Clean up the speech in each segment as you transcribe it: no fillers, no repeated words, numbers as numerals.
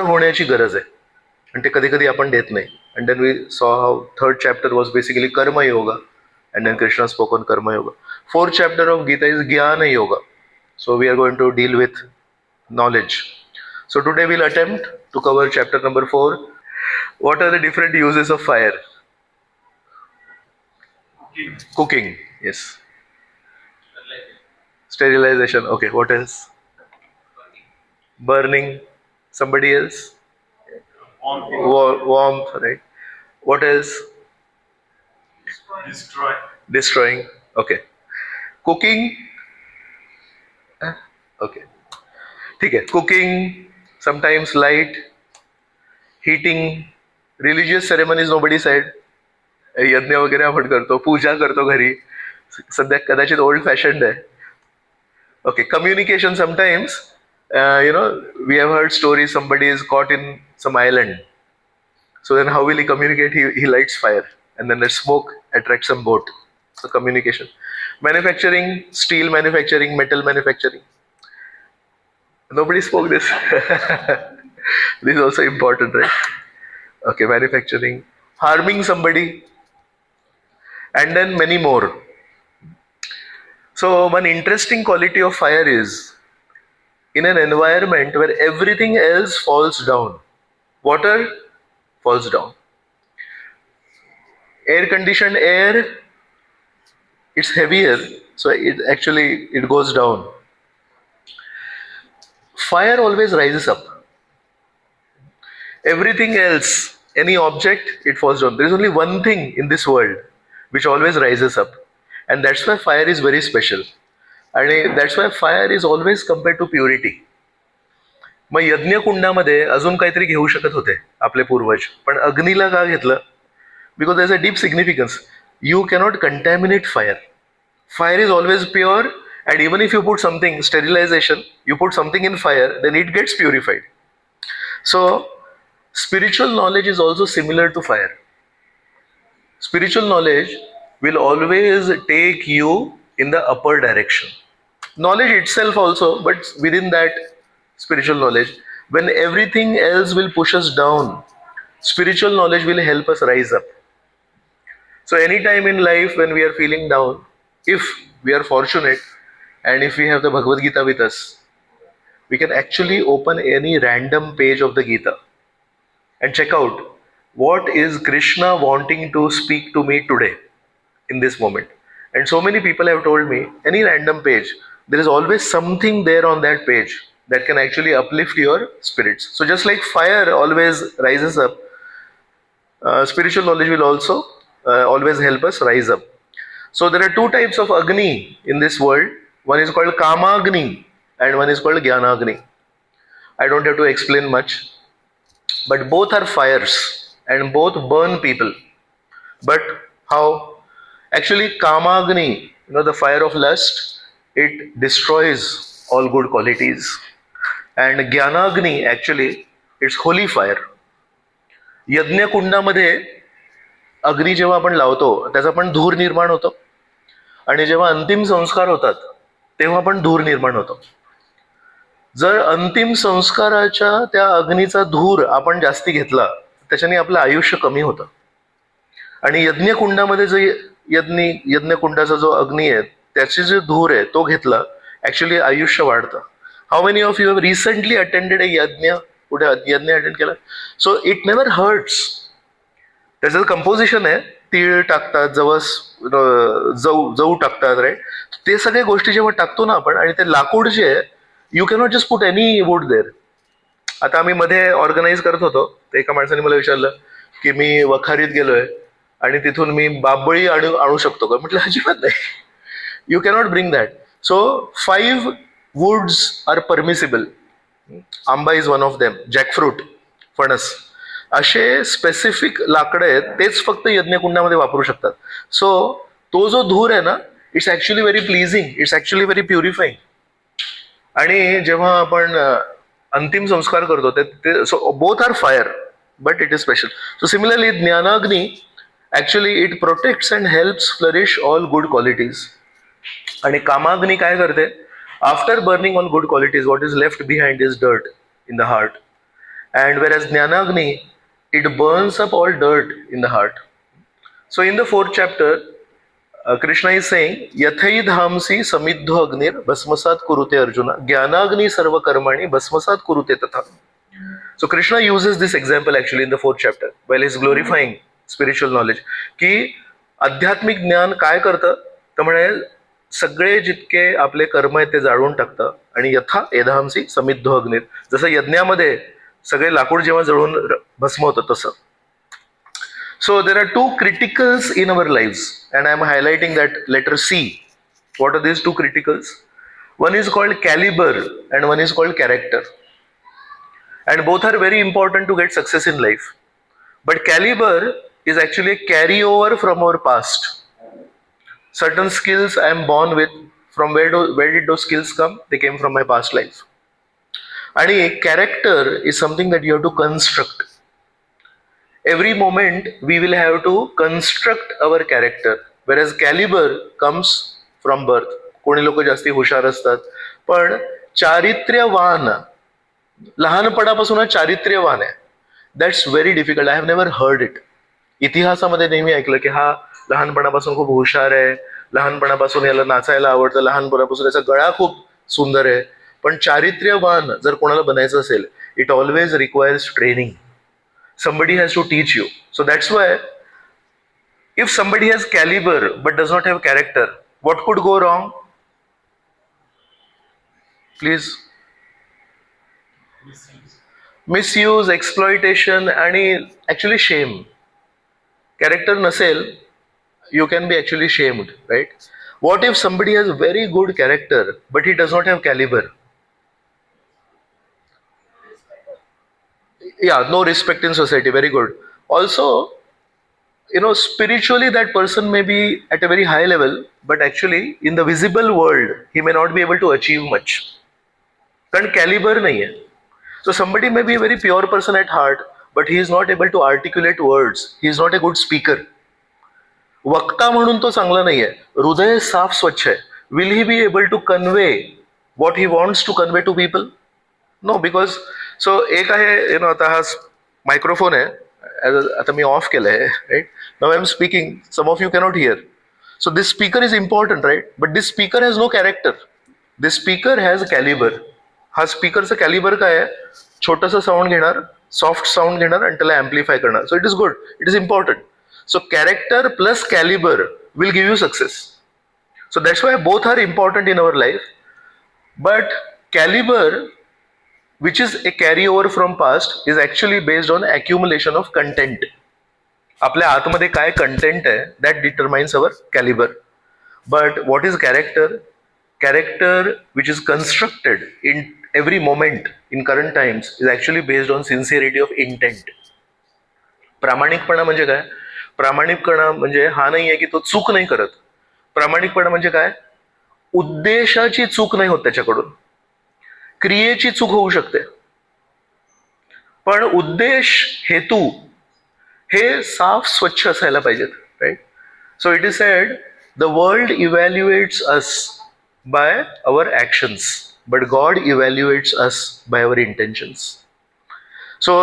होण्याची गरज आहे, आणि ते कधी कधी आपण देत नाही. And then we saw how third chapter was basically karma yoga, and then Krishna spoke on karma yoga. Fourth chapter of Gita is jnana yoga. So we are going to deal with knowledge. So today we'll attempt to cover chapter number 4. What are the different uses of fire? Cooking. Yes. Sterilization. Okay. What else? Burning. Somebody else? Warmth. Right. What else? Destroying. Okay. Cooking. Okay. ठीक आहे. Cooking, sometimes light, heating, religious ceremonies nobody side, यज्ञ वगैरे आपण करतो, पूजा करतो घरी, सध्या कदाचित ओल्ड फॅशन्ड आहे. Okay. Communication, sometimes we have heard story, somebody is caught in some island, so then how will he communicate? He lights fire and then the smoke attracts some boat. So communication. Manufacturing, steel manufacturing, metal manufacturing. Nobody spoke this. This is also important, right? Okay, manufacturing, harming somebody, and then many more. So one interesting quality of fire is, in an environment where everything else falls down, water falls down. Air conditioned air, it's heavier, so it goes down. Fire always rises up. Everything else, any object, it falls down. There is only one thing in this world which always rises up, and that's why fire is very special, and that's why fire is always compared to purity. मग यज्ञ कुंडामध्ये अजून काहीतरी घेऊ शकत होते आपले पूर्वज, पण अग्नीला का घेतलं? Because there's a deep significance. You cannot contaminate fire. Fire is always pure, and even if you put something, sterilization, you put something in fire, then it gets purified. So, spiritual knowledge is also similar to fire. Spiritual knowledge will always take you in the upper direction. Knowledge itself also, but within that spiritual knowledge, when everything else will push us down, spiritual knowledge will help us rise up. So anytime in life when we are feeling down, if we are fortunate and if we have the Bhagavad Gita with us, we can actually open any random page of the Gita and check out what is Krishna wanting to speak to me today in this moment. And so many people have told me, any random page, there is always something there on that page that can actually uplift your spirits. So just like fire always rises up, spiritual knowledge will also always help us rise up. So there are two types of Agni in this world. One is called Kamagni and one is called Jnanagni. I don't have to explain much, but both are fires and both burn people. But how? Actually, Kamagni, the fire of lust, it destroys all good qualities. And Jnanagni, actually, it's holy fire. यज्ञ कुंडामध्ये अग्नी जेव्हा आपण लावतो त्याचा पण धूर निर्माण होतो, आणि जेव्हा अंतिम संस्कार होतात तेव्हा पण धूर निर्माण होतो. जर अंतिम संस्काराच्या त्या अग्नीचा धूर आपण जास्ती घेतला त्याच्याने आपलं आयुष्य कमी होतं. आणि यज्ञ कुंडामध्ये जो यज्ञ कुंडाचा जो अग्नी आहे त्याचे जे धूर आहे तो घेतला, ऍक्च्युली आयुष्य वाढतं. हाऊ many of you have recently attended ए यज्ञ? कुठे यज्ञ अटेंड केला? So it never hertz. त्याचं कंपोजिशन आहे, तीळ टाकतात, जवू टाकतात, राईट? ते सगळ्या गोष्टी जेव्हा टाकतो ना आपण, आणि ते लाकूड जे आहे, you cannot just put any wood there. आता आम्ही मध्ये ऑर्गनाईज करत होतो, तर एका माणसाने मला विचारलं की मी वखारीत गेलोय आणि तिथून मी बाबळी आणू शकतो का? म्हटलं अजिबात नाही. You cannot bring that. So 5 woods are permissible. आंबा is one of them, jackfruit, फणस, असे स्पेसिफिक लाकडं आहेत, तेच फक्त यज्ञकुंडामध्ये वापरू शकतात. सो तो जो धूर आहे ना, it's actually very pleasing, it's actually very purifying. आणि जेव्हा आपण अंतिम संस्कार करतो ते so both are fire but it is special. So similarly Jnanagni actually it protects and helps flourish all good qualities. आणि कामाग्नी काय करते? After burning all good qualities, what is left behind is dirt in the heart. And whereas Jnanagni, it burns up all dirt in the heart. So in the 4th chapter, Krishna is saying, Yathai dhamsi samidho agnir bhasmasat kurute Arjuna, Jnanagni sarva karmani bhasmasat kurute tatha. So Krishna uses this example actually in the 4th chapter while he's glorifying spiritual knowledge. की आध्यात्मिक ज्ञान काय करतं तर म्हणे सगळे जितके आपले कर्म आहेत ते जाळून टाकतं आणि यथा एधांसी समिद्धो अग्निर, जसं यज्ञामध्ये सगळे लाकूड जेव्हा जळून भस्म होतं तसं. So there are 2 criticals in our lives and I am highlighting that letter C. What are these 2 criticals? One is called caliber and one is called character. And both are very important to get success in life. But caliber is actually a carryover from our past. Certain skills I am born with. From where did those skills come? They came from my past life. And character is something that you have to construct. Every moment we will have to construct our character, whereas caliber comes from birth. कोणी लोक जास्ती हुशार असतात पण चारित्र्यवान लहानपणापासूनच चारित्र्यवान आहे. That's very difficult. I have never heard it. इतिहासामध्ये नेहमी ऐकलं की हा लहानपणापासून खूप हुशार आहे, लहानपणापासून याला नाचायला आवडतं, लहानपणापासून याचा गळा खूप सुंदर आहे. पण चारित्र्यवान जर कोणाला बनायचं असेल, it always requires training. Somebody has to teach you. So that's why if somebody has caliber but does not have character, what could go wrong? Please. Misuse, exploitation, and actually shame. Character nasel, you can be actually shamed, right? What if somebody has very good character but he does not have caliber? Yeah, no respect in society. Very good. Also, spiritually that person may be at a very high level, but actually in the visible world he may not be able to achieve much. कारण caliber nahi hai. So somebody may be a very pure person at heart, but he is not able to articulate words. He is not a good speaker. वक्ता म्हणून तो चांगला नाही आहे. हृदय साफ स्वच्छ आहे. Will he be able to convey what he wants to convey to people? No, because सो एक आहे आता हा मायक्रोफोन आहे, आता मी ऑफ केलं आहे, right. Now I am speaking, some of you cannot hear. So this speaker is important, right, but this speaker has no character. This speaker has calibre. हा स्पीकरचं कॅलिबर काय आहे? छोटंसं साऊंड घेणार, सॉफ्ट साऊंड घेणार आणि त्याला अँप्लिफाय करणार. So it is good, it is important. So character plus calibre will give you success. So that's why both are important in our life. But calibre, which is a carryover from past, is actually based on accumulation of content. आपल्या आतमध्ये काय content आहे, that determines our caliber. But what is character? Character which is constructed in every moment in current times is actually based on sincerity of intent. प्रामाणिकपणा म्हणजे काय? प्रामाणिकपणा म्हणजे हा नाही आहे की तो चूक नाही करत. प्रामाणिकपणा म्हणजे काय? उद्देशाची चूक नाही होत त्याच्याकडून. क्रियेची चूक होऊ शकते पण उद्देश, हेतू हे साफ स्वच्छ असायला पाहिजेत, right. So it is said the world evaluates us by our actions but God evaluates us by our intentions. So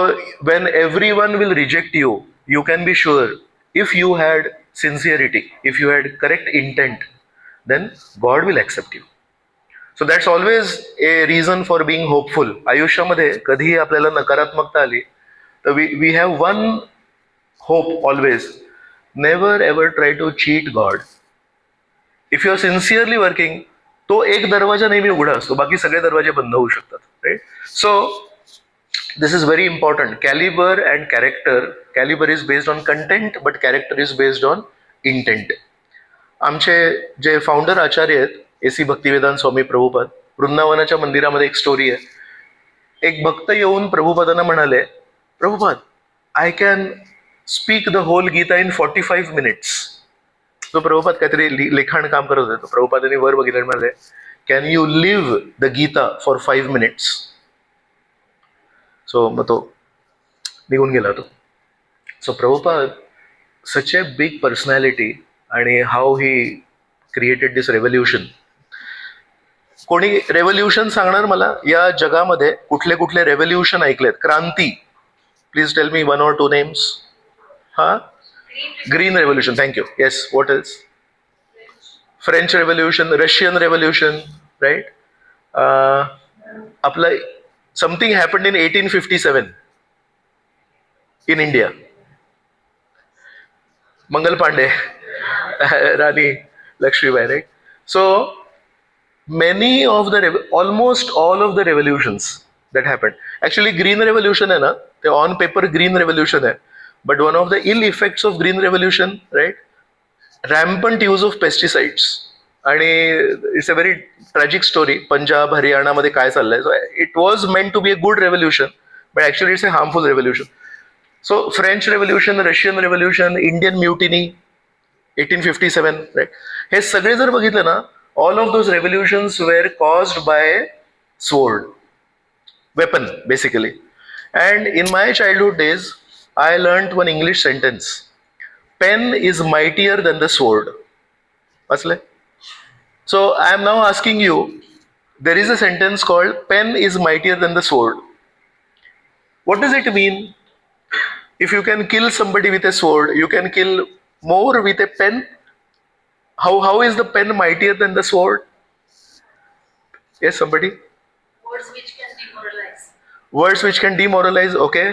when everyone will reject you, you can be sure if you had sincerity, if you had correct intent, then God will accept you. So that's always a reason for being hopeful. आयुष्यामध्ये कधीही आपल्याला नकारात्मकता आली तर we have one hope always. Never ever try to cheat God. If you are sincerely working, तो एक दरवाजा नेहमी उघडा असतो, बाकी सगळे दरवाजे बंद होऊ शकतात, right. So this is very important. Calibre and character. Calibre is based on content but character is based on intent. आमचे जे फाउंडर आचार्य आहेत, AC भक्तिवेदांत स्वामी प्रभुपाद, वृंदावनाच्या मंदिरामध्ये एक स्टोरी आहे. एक भक्त येऊन प्रभुपादांना म्हणाले, Prabhupada, I can speak the whole Gita in 45 minutes. तो प्रभुपाद काहीतरी लिखाण काम करत होते. तो प्रभुपादांनी वर बघितलं म्हणाले, can you live the Gita for 5 minutes? So मग तो निघून गेला तो. So Prabhupada, such a big personality आणि how he created this revolution. कोणी रेव्होल्युशन सांगणार मला? या जगामध्ये कुठले कुठले रेव्होल्युशन ऐकलेत, क्रांती, Please tell me one or two names. Huh? Green Revolution. Thank you. Yes. What else? French Revolution, Russian Revolution, right? Apply. Something happened in 1857 in India. Mangal Pandey, Rani Lakshmibai, right? So many of the almost all of the revolutions that happened. Actually, Green Revolution है ना, the on paper Green Revolution है, but one of the ill effects of Green Revolution, right? Rampant use of pesticides. आणि it's a very tragic story. Punjab हरियाणामध्ये काय चाललंय. So it was meant to be a good revolution, but actually it's a harmful revolution. So French revolution, Russian revolution, Indian mutiny 1857, right, हे सगळे जर बघितलं ना, all of those revolutions were caused by sword, weapon basically. And in my childhood days I learn one English sentence, pen is mightier than the sword. वाचलंय? So I am now asking you, there is a sentence called pen is mightier than the sword. What does it mean? If you can kill somebody with a sword, you can kill more with a pen. How is the pen mightier than the sword? Yes, somebody? Words which can demoralize. Words which can demoralize, okay.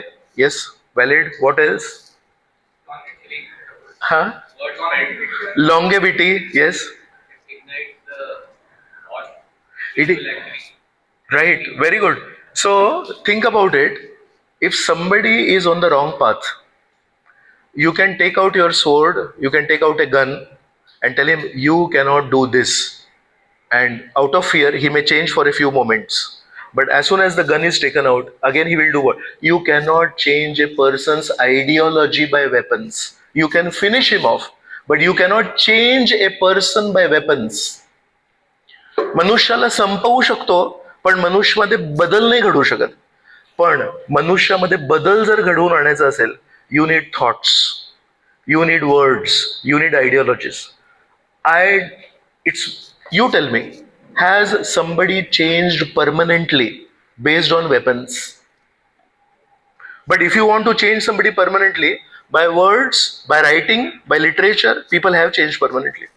Yes, valid. What else? Huh? Longevity, yes. Right, very good. So think about it. If somebody is on the wrong path, you can take out your sword, you can take out a gun and tell him you cannot do this, and out of fear he may change for a few moments, but as soon as the gun is taken out, again he will do what? You cannot change a person's ideology by weapons. You can finish him off, but you cannot change a person by weapons. मनुष्याला संपवू शकतो, पण मनुष्यामध्ये बदल नाही घडवू शकत. पण मनुष्यामध्ये बदल जर घडवून आणायचा असेल, you need thoughts, you need words, you need ideologies. You tell me, has somebody changed permanently based on weapons? But if you want to change somebody permanently by words, by writing, by literature, people have changed permanently.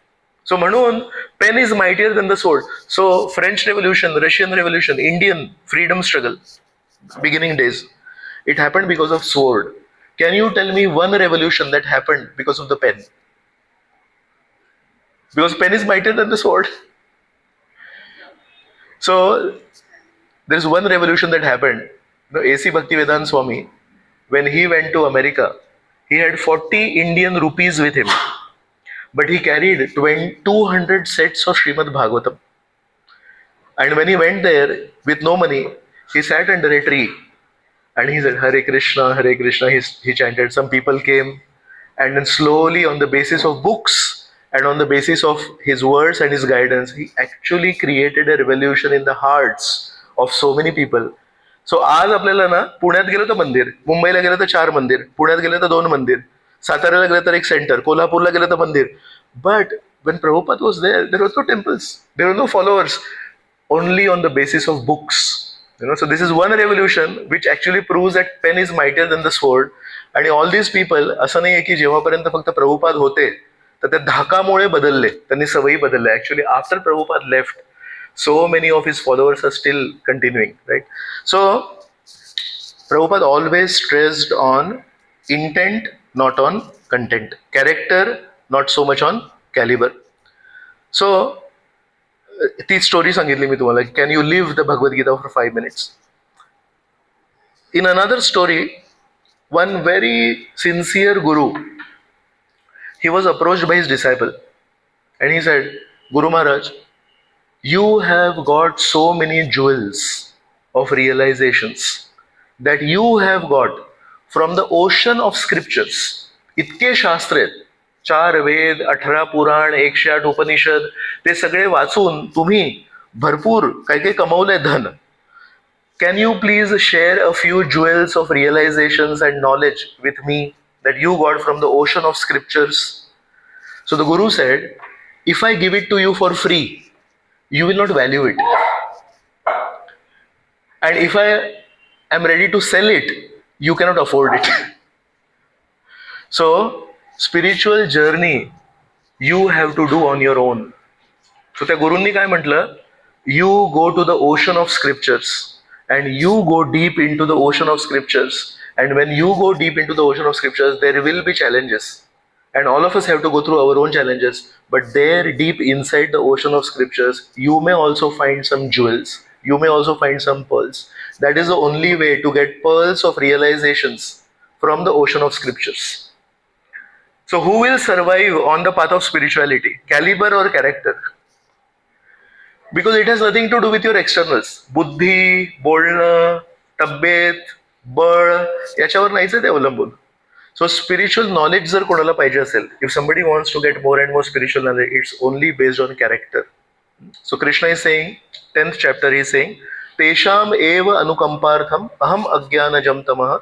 So म्हणून pen is mightier than the sword. So French Revolution, Russian Revolution, Indian freedom struggle, beginning days, it happened because of sword. Can you tell me one revolution that happened because of the pen? Because pen is mightier than the sword. So there is one revolution that happened. A.C. Bhaktivedanta Swami, when he went to America, he had 40 Indian rupees with him. But he carried 200 sets of Srimad Bhagavatam. And when he went there with no money, he sat under a tree and he said, Hare Krishna, Hare Krishna. He chanted. Some people came, and then slowly, on the basis of books and on the basis of his words and his guidance, he actually created a revolution in the hearts of so many people. So आज आपल्याला ना, पुण्यात गेलं तर मंदिर, मुंबईला गेलं तर 4 मंदिर, पुण्यात गेलं तर 2 मंदिर, साताऱ्याला गेलं तर एक सेंटर, कोल्हापूरला गेलं तर मंदिर. But when Prabhupada was there was no temples, there were no followers, only on the basis of books. So this is one revolution which actually proves that pen is mightier than the sword. आणि all these people, असं नाही आहे की जेव्हापर्यंत फक्त प्रभुपाद होते तर त्या धाकामुळे बदलले, त्यांनी सवयी बदलल्या. Actually after Prabhupada left, so many of his followers are still continuing, right? So Prabhupada always stressed on intent, not on content, character, not so much on caliber. So ती स्टोरी सांगितली मी तुम्हाला. Can you live the Bhagavad Gita for 5 minutes? In another story, one very sincere guru, he was approached by his disciple and he said, Guru Maharaj, you have got so many jewels of realizations that you have got from the ocean of scriptures. इतके शास्त्र आहेत, 4 वेद, 18 पुराण, 108 उपनिषद, ते सगळे वाचून तुम्ही भरपूर काही काही कमवलंय धन. Can you please share a few jewels of realizations and knowledge with me that you got from the ocean of scriptures? So the Guru said, if I give it to you for free, you will not value it. And if I am ready to sell it, you cannot afford it. So, spiritual journey you have to do on your own. So त्या गुरूंनी काय म्हटलं, you go to the ocean of scriptures and you go deep into the ocean of scriptures, and when you go deep into the ocean of scriptures there will be challenges, and all of us have to go through our own challenges, but there deep inside the ocean of scriptures you may also find some jewels, you may also find some pearls. That is the only way to get pearls of realizations from the ocean of scriptures. So who will survive on the path of spirituality, caliber or character? Because it has nothing to do with your externals. बुद्धी, बोलणं, तब्येत, बळ याच्यावर नाहीच आहे ते अवलंबून. सो spiritual knowledge जर कोणाला पाहिजे असेल, if somebody wants to get more and more spiritual knowledge, it's only based on character. So Krishna is saying, 10th chapter he is saying, तेषाम एव अनुकंपार्थम अहम अज्ञानजम तमः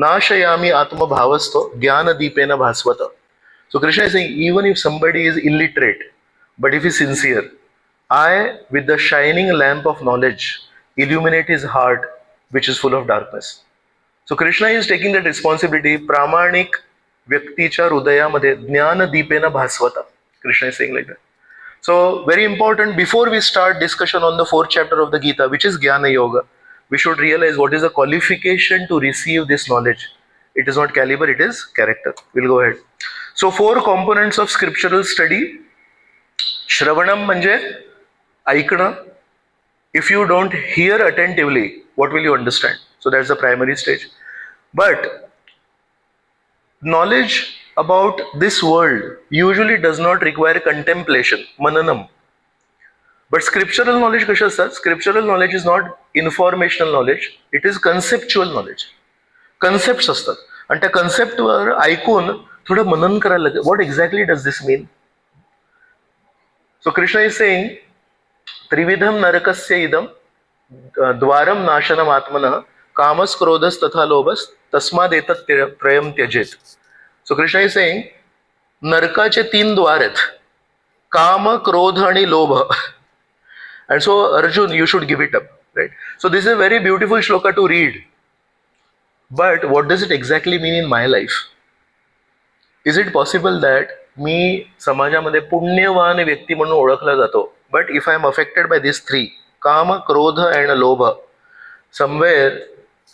नाशयामि आत्मभावस्थो ज्ञानदीपेन भास्वत. So Krishna is saying, even if somebody is illiterate, but if he is sincere, I, with the shining lamp of knowledge, illuminate his heart, which is full of darkness. So Krishna is taking that responsibility. प्रामाणिक व्यक्तीच्या हृदयामध्ये ज्ञानदीपेन भास्वत. Krishna is saying like that. So very important, before we start discussion on the 4th chapter of the Gita, which is Jnana Yoga, we should realize what is the qualification to receive this knowledge. It is not caliber, it is character. We'll go ahead. So 4 components of scriptural study. श्रवणम म्हणजे ऐकणं. If you don't hear attentively, what will you understand? So that's the primary stage. But knowledge about this world usually does not require contemplation, mananam. But scriptural knowledge कशी असतात? Scriptural knowledge is not informational knowledge, it is conceptual knowledge. Concepts असतात आणि त्या कन्सेप्टवर ऐकून थोडं मनन करायला लागतं. What exactly does this mean? So Krishna is saying, त्रिविधम नरकस्य इदम द्वारम नाशनम आत्मनः कामस क्रोधस तथा लोभस तस्माद एतत् त्रयम त्यजेत. सो कृष्ण इज सेइंग, नरकाचे 3 द्वार आहेत, काम, क्रोध आणि लोभ. And so Arjun, you should give it up, right? So this is a very beautiful shloka to read. But what does it exactly mean in my life? Is it possible that मी समाजामध्ये पुण्यवान व्यक्ती म्हणून ओळखला जातो, but if I am affected by these 3, काम, क्रोध and लोभ, somewhere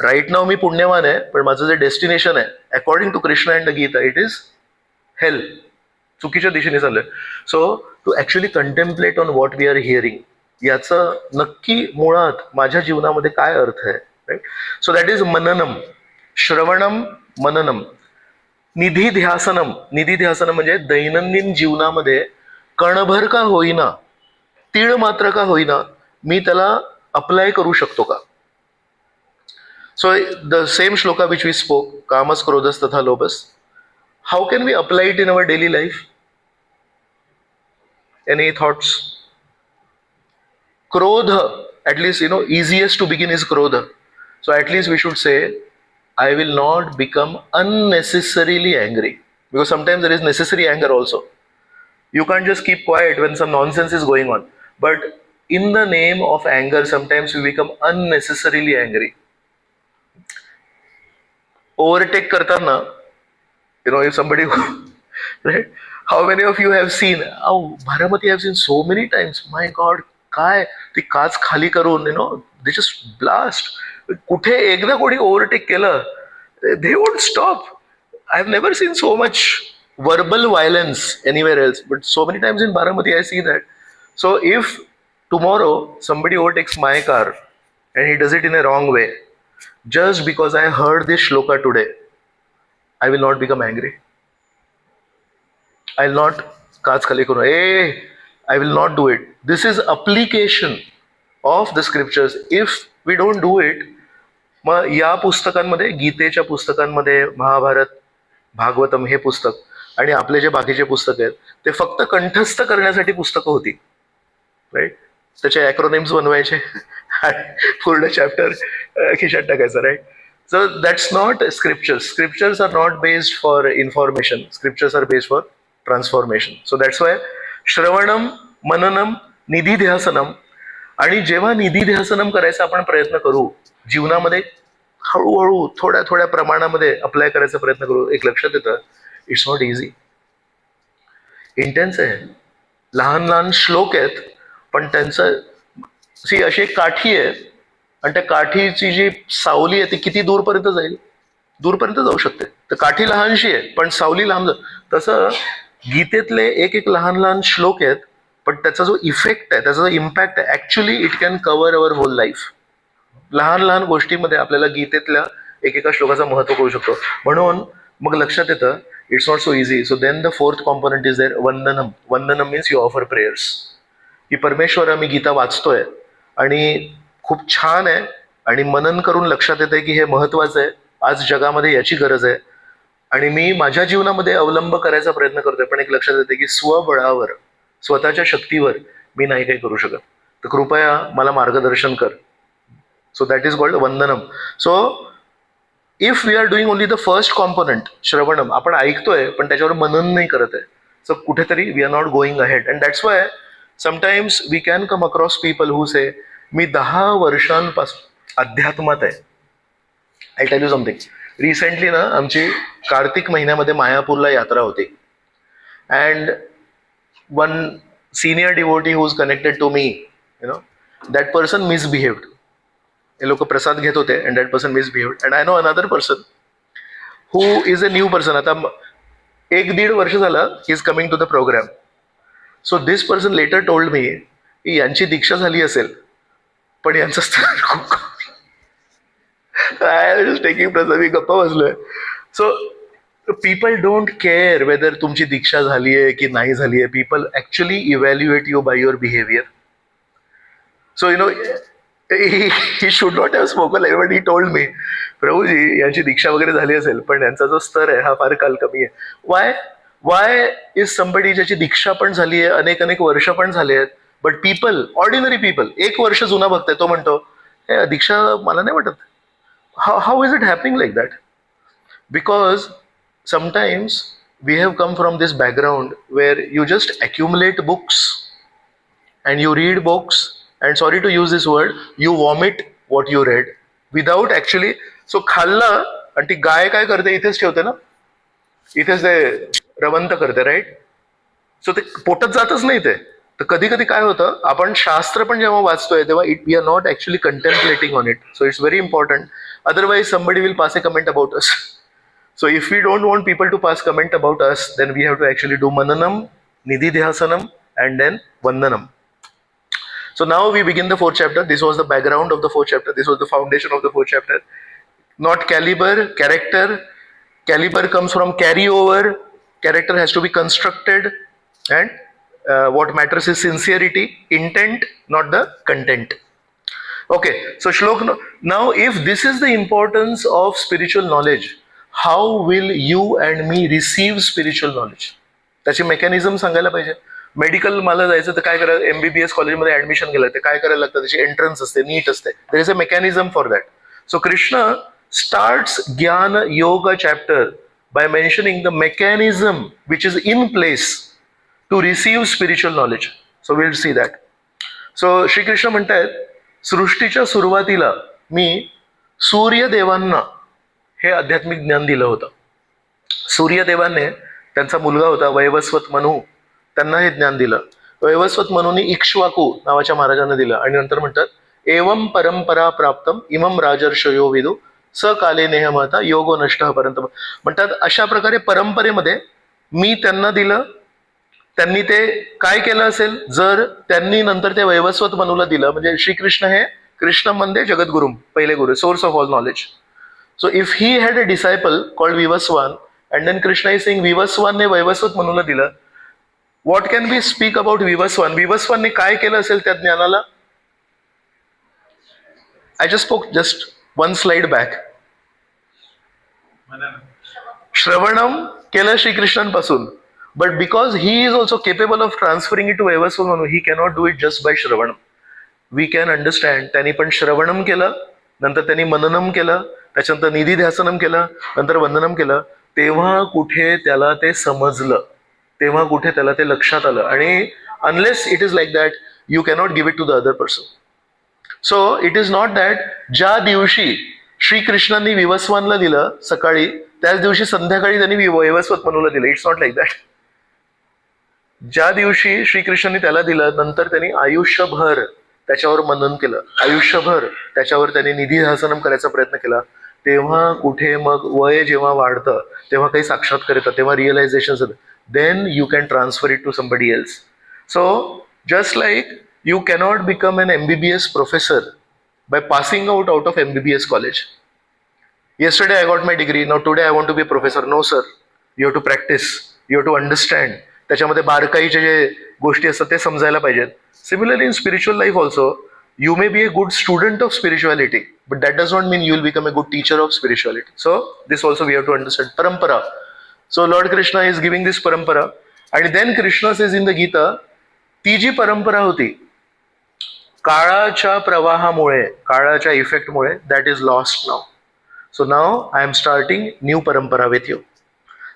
right now मी पुण्यवान आहे, पण माझं जे डेस्टिनेशन आहे according to Krishna and the Gita, it is hell. चुकीच्या दिशेने चाललंय. So to actually contemplate on what we are hearing, याचं नक्की मुळात माझ्या जीवनामध्ये काय अर्थ आहे, राईट? सो दॅट इज मननम. श्रवणम, मननम. निधी ध्यासनम. निधी ध्यासनम म्हणजे दैनंदिन जीवनामध्ये कणभर का होईना, तीळ मात्र का होईना, मी त्याला अप्लाय करू शकतो का? So the same shloka which we spoke, कामस क्रोधस तथा लोभस, how can we apply it in our daily life? Any thoughts? क्रोध, at least easiest to begin is क्रोध. So at least we should say, I will not become unnecessarily angry, because sometimes there is necessary anger also. You can't just keep quiet when some nonsense is going on. But in the name of anger, sometimes we become unnecessarily angry. Overtake kartana, if somebody, right? How many of you have seen? Oh, Bharamati, I have seen so many times. My God, काय ती काच खाली करून, they just blast. कुठे एकदा कोणी overtake केलं, they won't stop. I have never seen so much verbal violence anywhere else, but so many times in Baramati I see that. So if tomorrow somebody overtakes my car and he does it in a wrong way, just because I heard this shloka today, I will not become angry. I will not kaach khali karo. I will not do it. This is application of the scriptures. If we don't do it, मग या पुस्तकांमध्ये, गीतेच्या पुस्तकांमध्ये, महाभारत, भागवतम हे पुस्तक आणि आपले जे बाकीचे पुस्तक आहेत, ते फक्त कंठस्थ करण्यासाठी पुस्तकं होती, राईट? त्याचे ॲक्रोनिम्स बनवायचे पूर्ण चॅप्टर खिशात टाकायचं, right? So that's not scriptures. Scriptures are not based for information, scriptures are based for transformation. So that's why श्रवणम, मननम, निधीध्यासनम. आणि जेव्हा निधीध्यासनम करायचा आपण प्रयत्न करू, जीवनामध्ये हळूहळू थोड्या थोड्या प्रमाणामध्ये अप्लाय करायचा प्रयत्न करू. एक लक्षात येतं, इट्स नॉट इझी, इंटेन्स आहे. लहान लहान श्लोक आहेत, पण त्यांचं अशी एक काठी आहे, आणि त्या काठीची जी सावली आहे ती किती दूरपर्यंत जाईल, दूरपर्यंत जाऊ शकते. तर काठी लहानशी आहे पण सावली लांब तसं गीतेतले एक एक लहान लहान श्लोक आहेत, पण त्याचा जो इफेक्ट आहे, त्याचा जो इम्पॅक्ट आहे, actually it can cover our whole life. लहान लहान गोष्टीमध्ये आपल्याला गीतेतल्या एकेका श्लोकाचं महत्व कळू शकतो. म्हणून मग लक्षात येतं, it's not so easy. So then the fourth component is there, वंदनम. वंदनम मीन्स यू ऑफर प्रेयर्स, की परमेश्वर आम्ही गीता वाचतोय आणि खूप छान आहे, आणि मनन करून लक्षात येतंय की हे महत्वाचं आहे, आज जगामध्ये याची गरज आहे, आणि मी माझ्या जीवनामध्ये अवलंब करायचा प्रयत्न करतोय. पण एक लक्षात येते की स्वबळावर, स्वतःच्या शक्तीवर मी नाही काही करू शकत, तर कृपया मला मार्गदर्शन कर. सो दॅट इज कॉल्ड वंदनम. So if we are doing only the first component, श्रवणम, आपण ऐकतोय पण त्याच्यावर मनन नाही करत आहे, सो कुठेतरी we are not going ahead. And that's why sometimes we can come across people who say, मी 10 वर्षांपासून अध्यात्मात आहे. I tell you something. Recently ना आमची कार्तिक महिन्यामध्ये मायापूरला यात्रा होती, and one senior devotee who is connected to me, that person misbehaved. हे लोक प्रसाद घेत होते, and that person misbehaved. And I know another person who is a new person. आता 1-1.5 वर्ष झालं he is coming to the programme. So this person later told me की यांची दीक्षा झाली असेल, पण यांचं स्तर खूप टेकिंग प्रसाद, मी गप्पा बसलोय. So people don't care whether तुमची दीक्षा झाली आहे की नाही झाली आहे. People actually evaluate you by your behaviour. So he should not have spoken like that, but he told me, Prabhuji यांची दीक्षा वगैरे झाली असेल, पण यांचा जो स्तर आहे हा फार काल कमी आहे. वाय इज समबडी ज्याची दीक्षा पण झाली आहे, अनेक वर्ष पण झाले आहेत, बट पीपल, ऑर्डिनरी पीपल, 1 वर्ष जुना भक्त आहे, तो म्हणतो हे दीक्षा मला नाही वाटत. How is it happening like that? Because sometimes we have come from this background where you just accumulate books and you read books, and sorry to use this word, you vomit what you read without actually. So खाल्लं आणि ती गाय काय करते, इथेच ठेवते ना, इथेच ते रवंत करते, राईट? सो ते पोटात जातच नाही ते. तर कधी कधी काय होतं, आपण शास्त्र पण जेव्हा वाचतोय तेव्हा we are not actually contemplating on it. So it's very important, otherwise somebody will pass a comment about us. So if we don't want people to pass comment about us, then we have to actually do मननम, निधिध्यासनम, and then वंदनम. So now we begin the 4th chapter. This was the background of the 4th chapter. This was the foundation of the 4th chapter. Not caliber, character. Caliber comes from carryover. Character has to be constructed. And what matters is sincerity, intent, not the content. Okay, so Shlok, now if this is the importance of spiritual knowledge, how will you and me receive spiritual knowledge? त्याची mechanism सांगायला पाहिजे. Medical मला जायचं तर काय करायचं, MBBS कॉलेजमध्ये admission केलं तर काय करायला लागतं, त्याची एंट्रन्स असते, नीट असते, there is a mechanism for that. So Krishna starts Jnana Yoga chapter by mentioning the mechanism which is in place to receive spiritual knowledge. So will see that. So Shrikrishna म्हणतायत, सृष्टीच्या सुरुवातीला मी सूर्यदेवांना हे आध्यात्मिक ज्ञान दिलं होतं. सूर्यदेवांनी, त्यांचा मुलगा होता वैवस्वत मनू, त्यांना हे ज्ञान दिलं. वैवस्वत मनूंनी इक्ष्वाकू नावाच्या महाराजांना दिलं, आणि नंतर म्हणतात एवं परंपरा प्राप्तम इमम राजर्षयो विदु स काले नेहमता योगो नष्ट पर्यंत. म्हणतात अशा प्रकारे परंपरेमध्ये मी त्यांना दिलं. त्यांनी ते काय केलं असेल, जर त्यांनी नंतर ते वैवस्वत मनूला दिलं, म्हणजे श्रीकृष्ण हे कृष्ण म्हणजे जगद्गुरु, पहिले गुरु, source of all knowledge. So if he had a disciple called Vivasvan, and then Krishna is saying विवस्वानने वैवस्वत मनूला दिलं, what can be speak about Vivasvan? विवस्वानने काय केलं असेल त्या ज्ञानाला? I just spoke just 1 slide back. श्रवणम केलं श्रीकृष्णांपासून, but because he is also capable of transferring it to Vaivasvata Manu, he cannot do it just by श्रवणम. We can understand. त्यांनी पण श्रवणम केलं, नंतर त्यांनी मननम केलं, त्याच्यानंतर निधिध्यासनम केलं, नंतर वंदनम केलं. तेव्हा कुठे त्याला ते समजलं, तेव्हा कुठे त्याला ते लक्षात आलं. आणि unless it is like that, you cannot give it to the other person. So it is not that ज्या दिवशी श्रीकृष्णांनी विवस्वानला दिलं सकाळी, त्याच दिवशी संध्याकाळी त्यांनी वैवस्वत मनूला दिलं. It's not like that. ज्या दिवशी श्रीकृष्णांनी त्याला दिलं, नंतर त्यांनी आयुष्यभर त्याच्यावर मनन केलं, आयुष्यभर त्याच्यावर त्यांनी निधिध्यासनम करायचा प्रयत्न केला. तेव्हा कुठे मग वय जेव्हा वाढतं तेव्हा काही साक्षात्कार येतात, तेव्हा रिअलायझेशन येतं. Then you can transfer it to somebody else. So just like you cannot become an MBBS professor by passing out of MBBS college. Yesterday I got my degree, now today I want to be a professor. No sir, you have to practice, you have to understand. त्याच्यामध्ये बारकाईचे जे गोष्टी असतात ते समजायला पाहिजेत. Similarly in spiritual life also, you may be a good student of spirituality, but that does not mean you will become a good teacher of spirituality. So this also we have to understand. Parampara. So Lord Krishna is giving this parampara, and then Krishna says in the Gita, ती जी परंपरा होती काळाच्या प्रवाहामुळे, काळाच्या इफेक्टमुळे, that is lost now. So now I am starting new परंपरा with you.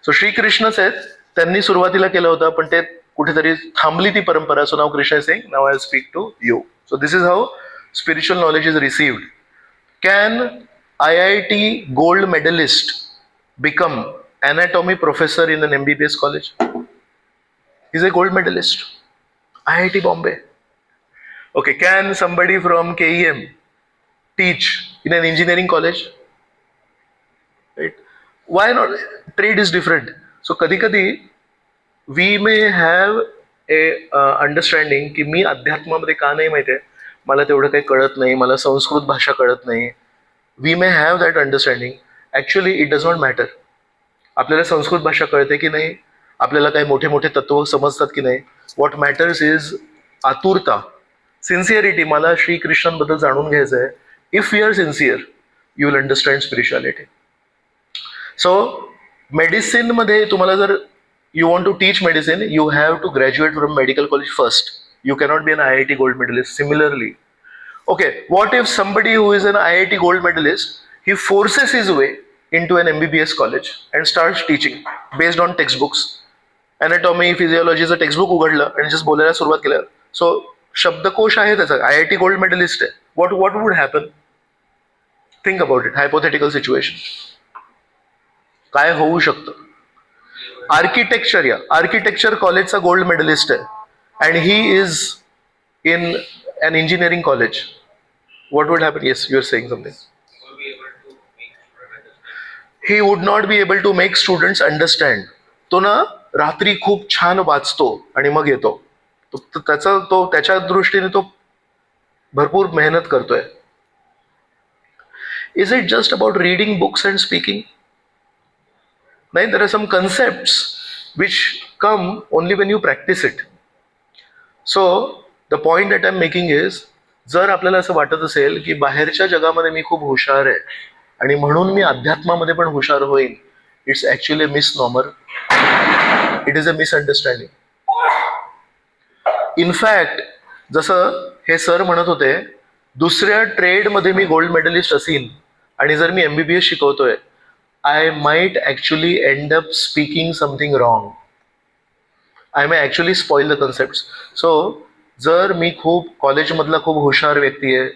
So श्रीकृष्णच आहेत, त्यांनी सुरुवातीला केलं होतं, पण ते कुठेतरी थांबली ती परंपरा. So now Krishna is saying, now I speak to you. So this is how spiritual knowledge is received. Can IIT gold medalist become anatomy professor in an MBBS college? He's a gold medalist. IIT Bombay. Okay, can somebody from KEM teach in an engineering college? Right? Why not? Trade is different. So कधी कधी we may have a understanding की मी अध्यात्मामध्ये का नाही माहितीये, मला तेवढं काही कळत नाही, मला संस्कृत भाषा कळत नाही. We may have that understanding. Actually it does not matter. आपल्याला संस्कृत भाषा कळते की नाही, आपल्याला काही मोठे मोठे तत्व समजतात की नाही. व्हॉट मॅटर्स इज आतुरता, सिन्सिअरिटी. मला श्रीकृष्णांबद्दल जाणून घ्यायचं आहे. If you are sincere you will understand spirituality. So मेडिसिनमध्ये तुम्हाला जर you want to teach medicine, you have to graduate from medical college first. You cannot be an IIT gold medalist. Similarly, okay, what if somebody who is an IIT gold medalist, he forces his way into an MBBS college and starts teaching based on textbooks. Anatomy, physiology चं textbook उघडलं आणि just बोलायला सुरुवात केलं. सो शब्दकोश आहे त्याचा, IIT gold medallist आहे. what would happen? Think about it, hypothetical situation. काय होऊ शकतं? आर्किटेक्चर, या आर्किटेक्चर कॉलेजचा गोल्ड मेडलिस्ट आहे and he is in an engineering college. What would happen? Yes, you are saying something. He would not be able to make students understand. तो ना रात्री खूप छान वाचतो आणि मग येतो. त्याच्या दृष्टीने तो भरपूर मेहनत करतोय. Is it just about reading books and speaking? नाही, there are some concepts which come only when you practice it. So the point that I'm making is, जर आपल्याला असं वाटत असेल की बाहेरच्या जगामध्ये मी खूप हुशार आहे आणि म्हणून मी अध्यात्मामध्ये पण हुशार होईन, it's actually misnomer. It is a misunderstanding. In fact जसं हे सर म्हणत होते, दुसऱ्या ट्रेडमध्ये मी गोल्ड मेडलिस्ट असीन आणि जर मी MBBS शिकवतोय, I might actually end up speaking something wrong. I may actually spoil the concept. So जर मी खूप कॉलेजमधला खूप हुशार व्यक्ती आहे,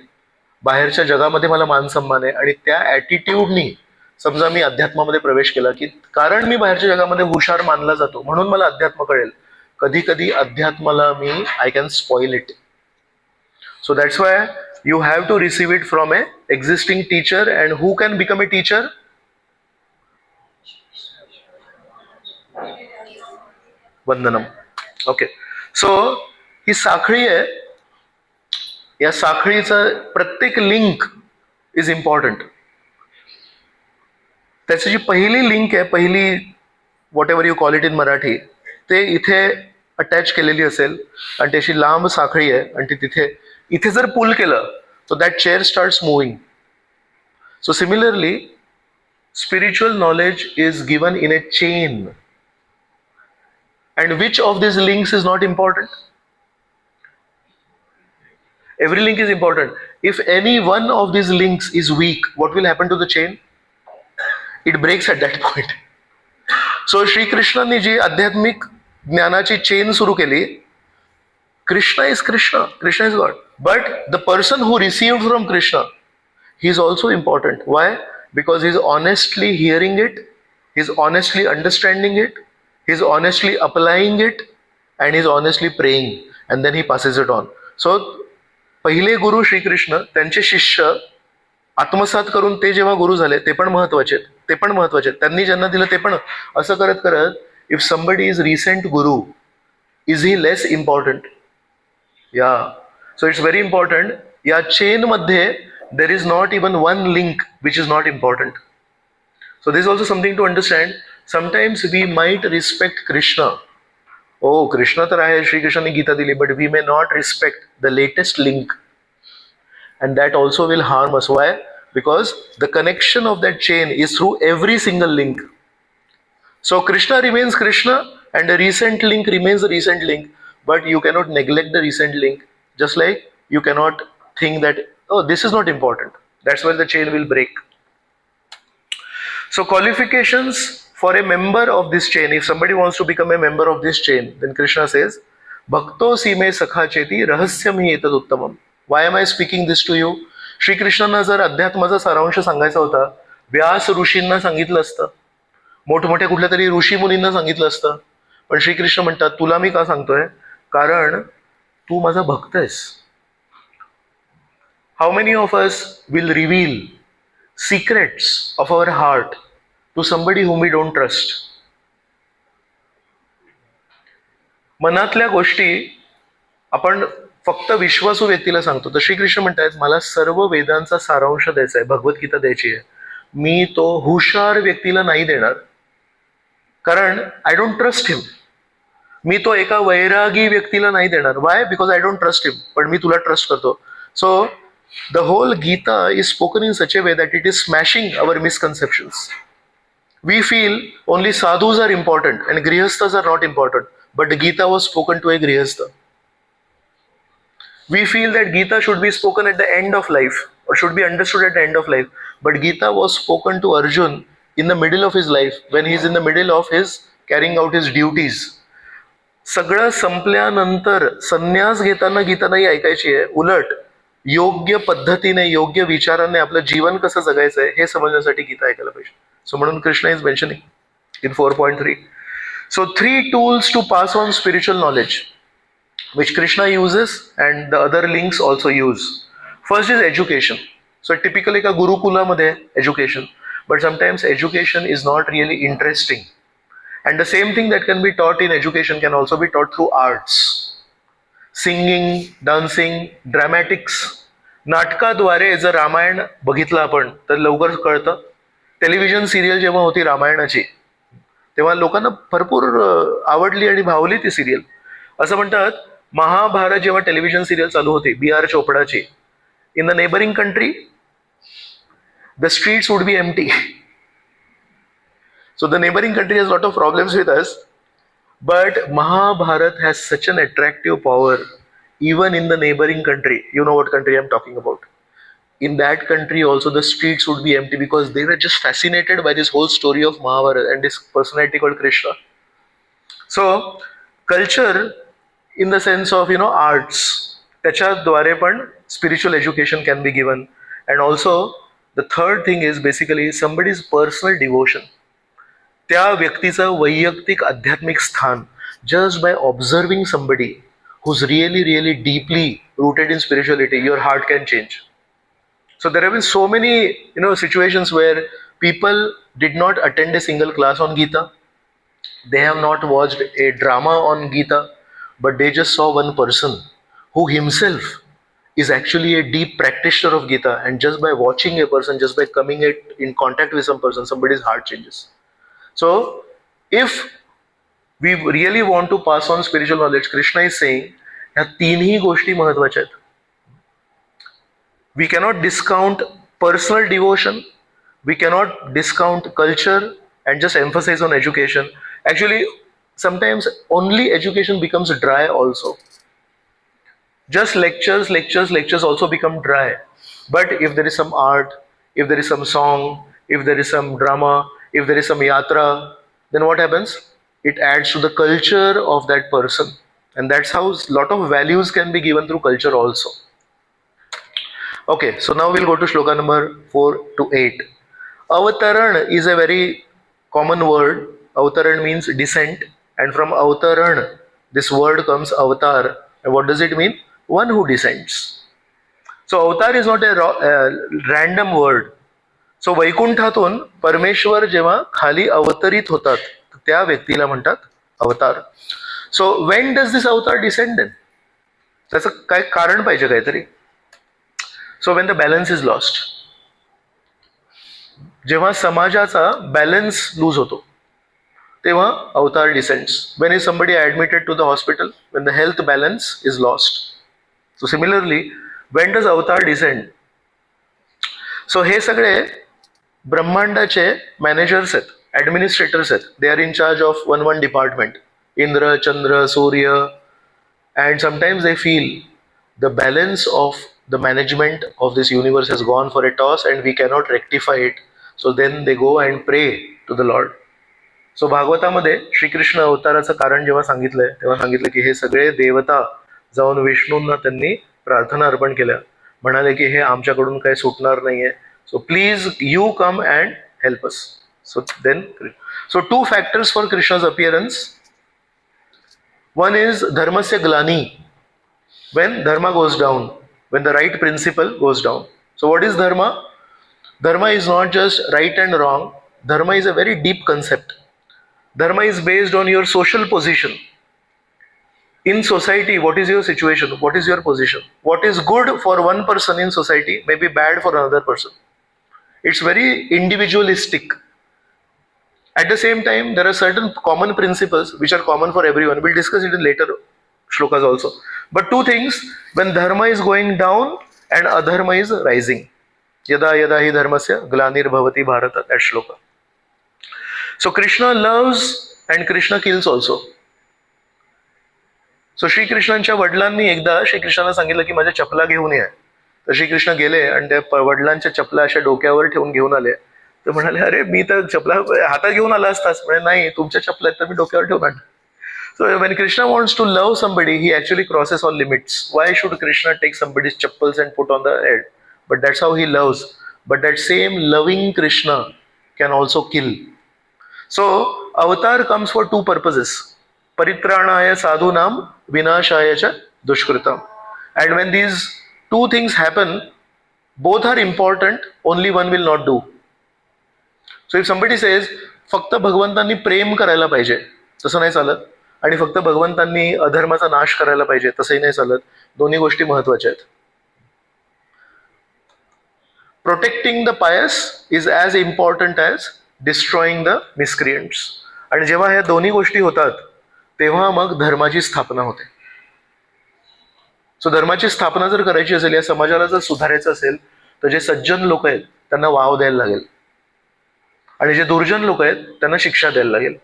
बाहेरच्या जगामध्ये मला मान सन्मान आहे, आणि त्या ॲटिट्यूडनी समजा मी अध्यात्मामध्ये प्रवेश केला की कारण मी बाहेरच्या जगामध्ये हुशार मानला जातो म्हणून मला अध्यात्म कळेल, कधी कधी अध्यात्माला मी I can spoil it. So that's why you have to receive it from a existing teacher. And who can become a teacher? वंदनम. ओके, सो ही साखळी आहे. या साखळीचं प्रत्येक लिंक इज इम्पॉर्टंट. त्याची जी पहिली लिंक आहे, पहिली what ever you call it in Marathi, ते इथे अटॅच केलेली असेल आणि त्याची लांब साखळी आहे आणि ती इथे जर पुल केलं तर that chair starts moving. So similarly spiritual knowledge is given in A chain. And which of these links is not important? Every link is important. If any one of these links is weak, what will happen to the chain? It breaks at that point. So Shri Krishna जी आध्यात्मिक ज्ञानाची chain सुरू केली. Krishna is Krishna. Krishna is God. But the person who received from Krishna, he's also important. Why? Because he's honestly hearing it, he's honestly understanding it, he's honestly applying it, and he's honestly praying, and then he passes it on. So पहिले गुरु श्रीकृष्ण, त्यांचे शिष्य आत्मसात करून ते जेव्हा गुरु झाले ते पण महत्वाचे, ते पण महत्वाचे, त्यांनी ज्यांना दिलं ते पण. असं करत करत if somebody is recent guru, is he less important? Yeah, so it's very important. या चेन मध्ये there is not even one link which is not important. So this is also something to understand. Sometimes we might respect Krishna. Oh Krishna तर आहे, श्रीकृष्णाने गीता दिली, but we may not respect the latest link. And that also will harm us. Why? Because the connection of that chain is through every single link. So Krishna remains Krishna and the recent link remains the recent link. But you cannot neglect the recent link. Just like you cannot think that, oh, this is not important. That's where the chain will break. So qualifications for a member of this chain, if somebody wants to become a member of this chain, then Krishna says, Bhakto sime sakha cheti rahasyam hi etad uttamam. Why am I speaking this to you? श्रीकृष्णांना जर अध्यात्माचा सारांश सांगायचा होता, व्यास ऋषींना सांगितलं असतं, मोठमोठ्या कुठल्या तरी ऋषी मुनींना सांगितलं असतं. पण श्रीकृष्ण म्हणतात, तुला मी का सांगतोय? कारण तू माझा भक्त आहेस. How many of us will reveal secrets of our heart to somebody whom we don't trust? मनातल्या गोष्टी आपण फक्त विश्वासू व्यक्तीला सांगतो. तर श्रीकृष्ण म्हणतात, मला सर्व वेदांचा सारांश द्यायचा आहे, भगवद्गीता द्यायची आहे, मी तो हुशार व्यक्तीला नाही देणार, कारण आय डोंट ट्रस्ट हिम. मी तो एका वैरागी व्यक्तीला नाही देणार. Why? Because I don't trust him, पण मी तुला ट्रस्ट करतो. So the whole Gita is spoken in such a way that it is smashing our misconceptions. We feel only sadhus are important and grihasthas are not important, but the Gita was spoken to a grihastha. We feel that Gita should be spoken at the end of life or should be understood at the end of life. But Gita was spoken to Arjun in the middle of his life, when he is in the middle of his carrying out his duties. सगळं संपल्यानंतर संन्यास घेताना गीता नाही ऐकायची आहे. उलट योग्य पद्धतीने, योग्य विचाराने आपलं जीवन कसं जगायचं आहे हे समजण्यासाठी गीता ऐकायला पाहिजे. सो म्हणून Krishna is mentioning in 4.3. So 3 tools to pass on spiritual knowledge, which Krishna uses and the other links also use. First is education. So typically ka gurukula madhe education, but sometimes education is not really interesting. And the same thing that can be taught in education can also be taught through arts. Singing, dancing, dramatics. नाटकाद्वारे जर रामायण बघितलं आपण तर लवकर कळतं. Television serial जेव्हा होती रामायणाची तेव्हा लोकांना भरपूर आवडली आणि भावली ती सिरियल. असं म्हणतात, महाभारत जेव्हा टेलिव्हिजन सिरियल चालू होती BR चोपडाची, in the neighbouring country the streets would be empty. So the neighbouring country has lot of problems with us, but Mahabharat has such an attractive power even in the neighbouring country. You know what country I'm talking about. In that country also the streets would be empty because they were just fascinated by this whole story of Mahabharata and this personality called Krishna. So culture in the sense of arts, त्याच्याद्वारे पण spiritual education can be given. And also the third thing is basically somebody's personal devotion. त्या व्यक्तीचं वैयक्तिक आध्यात्मिक स्थान, just by observing somebody who's really really deeply rooted in spirituality, your heart can change. So there have been so many situations where people did not attend a single class on Gita. They have not watched a drama on Gita, but they just saw one person who himself is actually a deep practitioner of Gita, and just by watching a person, just by coming in contact with some person, somebody's heart changes. So if we really want to pass on spiritual knowledge, Krishna is saying ह्या तीनही गोष्टी महत्वाच्या आहेत. We cannot discount personal devotion, we cannot discount culture and just emphasize on education. Actually, sometimes only education becomes dry also. Just lectures also become dry. But if there is some art, if there is some song, if there is some drama, if there is some yatra, then what happens? It adds to the culture of that person. And that's how a lot of values can be given through culture also. Okay, so now we'll go to shloka number 4 to 8. Avtaran is a very common word. Avtaran means descent, and from avtaran, this word comes avatar. And what does it mean? One who descends. So avatar is not a random word. सो वैकुंठातून परमेश्वर जेव्हा खाली अवतरित होतात त्या व्यक्तीला म्हणतात अवतार. So when does avatar अवतार डिसेंड? त्याचं काय कारण पाहिजे काहीतरी. सो वेन द बॅलन्स इज लॉस्ट, जेव्हा समाजाचा बॅलन्स लूज होतो तेव्हा अवतार descends. When is somebody admitted to the hospital, when the health balance is lost. So similarly when does avatar descend? सो हे सगळे ब्रह्मांडाचे मॅनेजर्स आहेत, ॲडमिनिस्ट्रेटर्स आहेत. They are in charge of one department. Indra, Chandra, Surya. And sometimes they feel the balance of the management of this universe has gone for a toss and we cannot rectify it. So then they go and pray to the lord. So भागवतामध्ये श्रीकृष्ण अवताराचं कारण जेव्हा सांगितलंय तेव्हा सांगितलं की हे सगळे देवता जाऊन विष्णूंना त्यांनी प्रार्थना अर्पण केल्या. म्हणाले की हे आमच्याकडून काही सुटणार नाहीये. So please you come and help us. So two factors for Krishna's appearance. One is dharmasya glani. When dharma goes down, when the right principle goes down. So what is dharma? Dharma is not just right and wrong. Dharma is a very deep concept. Dharma is based on your social position. In society, what is your situation? What is your position? What is good for one person in society may be bad for another person. It's very individualistic. At the same time, there are certain common principles which are common for everyone. We'll discuss it in later shlokas also. But two things, when dharma is going down and adharma is rising. Yada yada hi dharmasya glanir bhavati bharata, that shloka. So Krishna loves and Krishna kills also. So Shri Krishnanच्या वडिलांनी एकदा श्रीकृष्णाला सांगितलं की माझ्या चपला घेऊन ये. तर श्रीकृष्ण गेले आणि त्या वडिलांच्या चपला अशा डोक्यावर ठेवून घेऊन आले. तर म्हणाले, अरे मी तर चपला हातात घेऊन आला असतास. म्हणजे नाही, तुमच्या चपला आहेत तर मी डोक्यावर ठेवून आणलं. So when Krishna wants to love somebody, he actually crosses all limits. Why should Krishna take somebody's chappals and put on the head? But that's how he loves. But that same loving Krishna can also kill. So avatar comes for two purposes. परित्राणाय साधूनाम विनाशाय च दुष्कृतम. And when these two things happen, both are important, only one will not do. So if somebody says फक्त भगवंतांनी प्रेम करायला पाहिजे, तसं नाही चालत. आणि फक्त भगवंतांनी अधर्माचा नाश करायला पाहिजे, तसंही नाही चालत. दोन्ही गोष्टी महत्वाच्या आहेत. Protecting the pious is as important as destroying the miscreants. आणि जेव्हा ह्या दोन्ही गोष्टी होतात तेव्हा मग धर्माची स्थापना होते. सो धर्माची स्थापना जर करायची असेल, या समाजाला जर सुधारायचं असेल, तर जे सज्जन लोक आहेत त्यांना वाव द्यायला लागेल आणि जे दुर्जन लोक आहेत त्यांना शिक्षा द्यायला लागेल.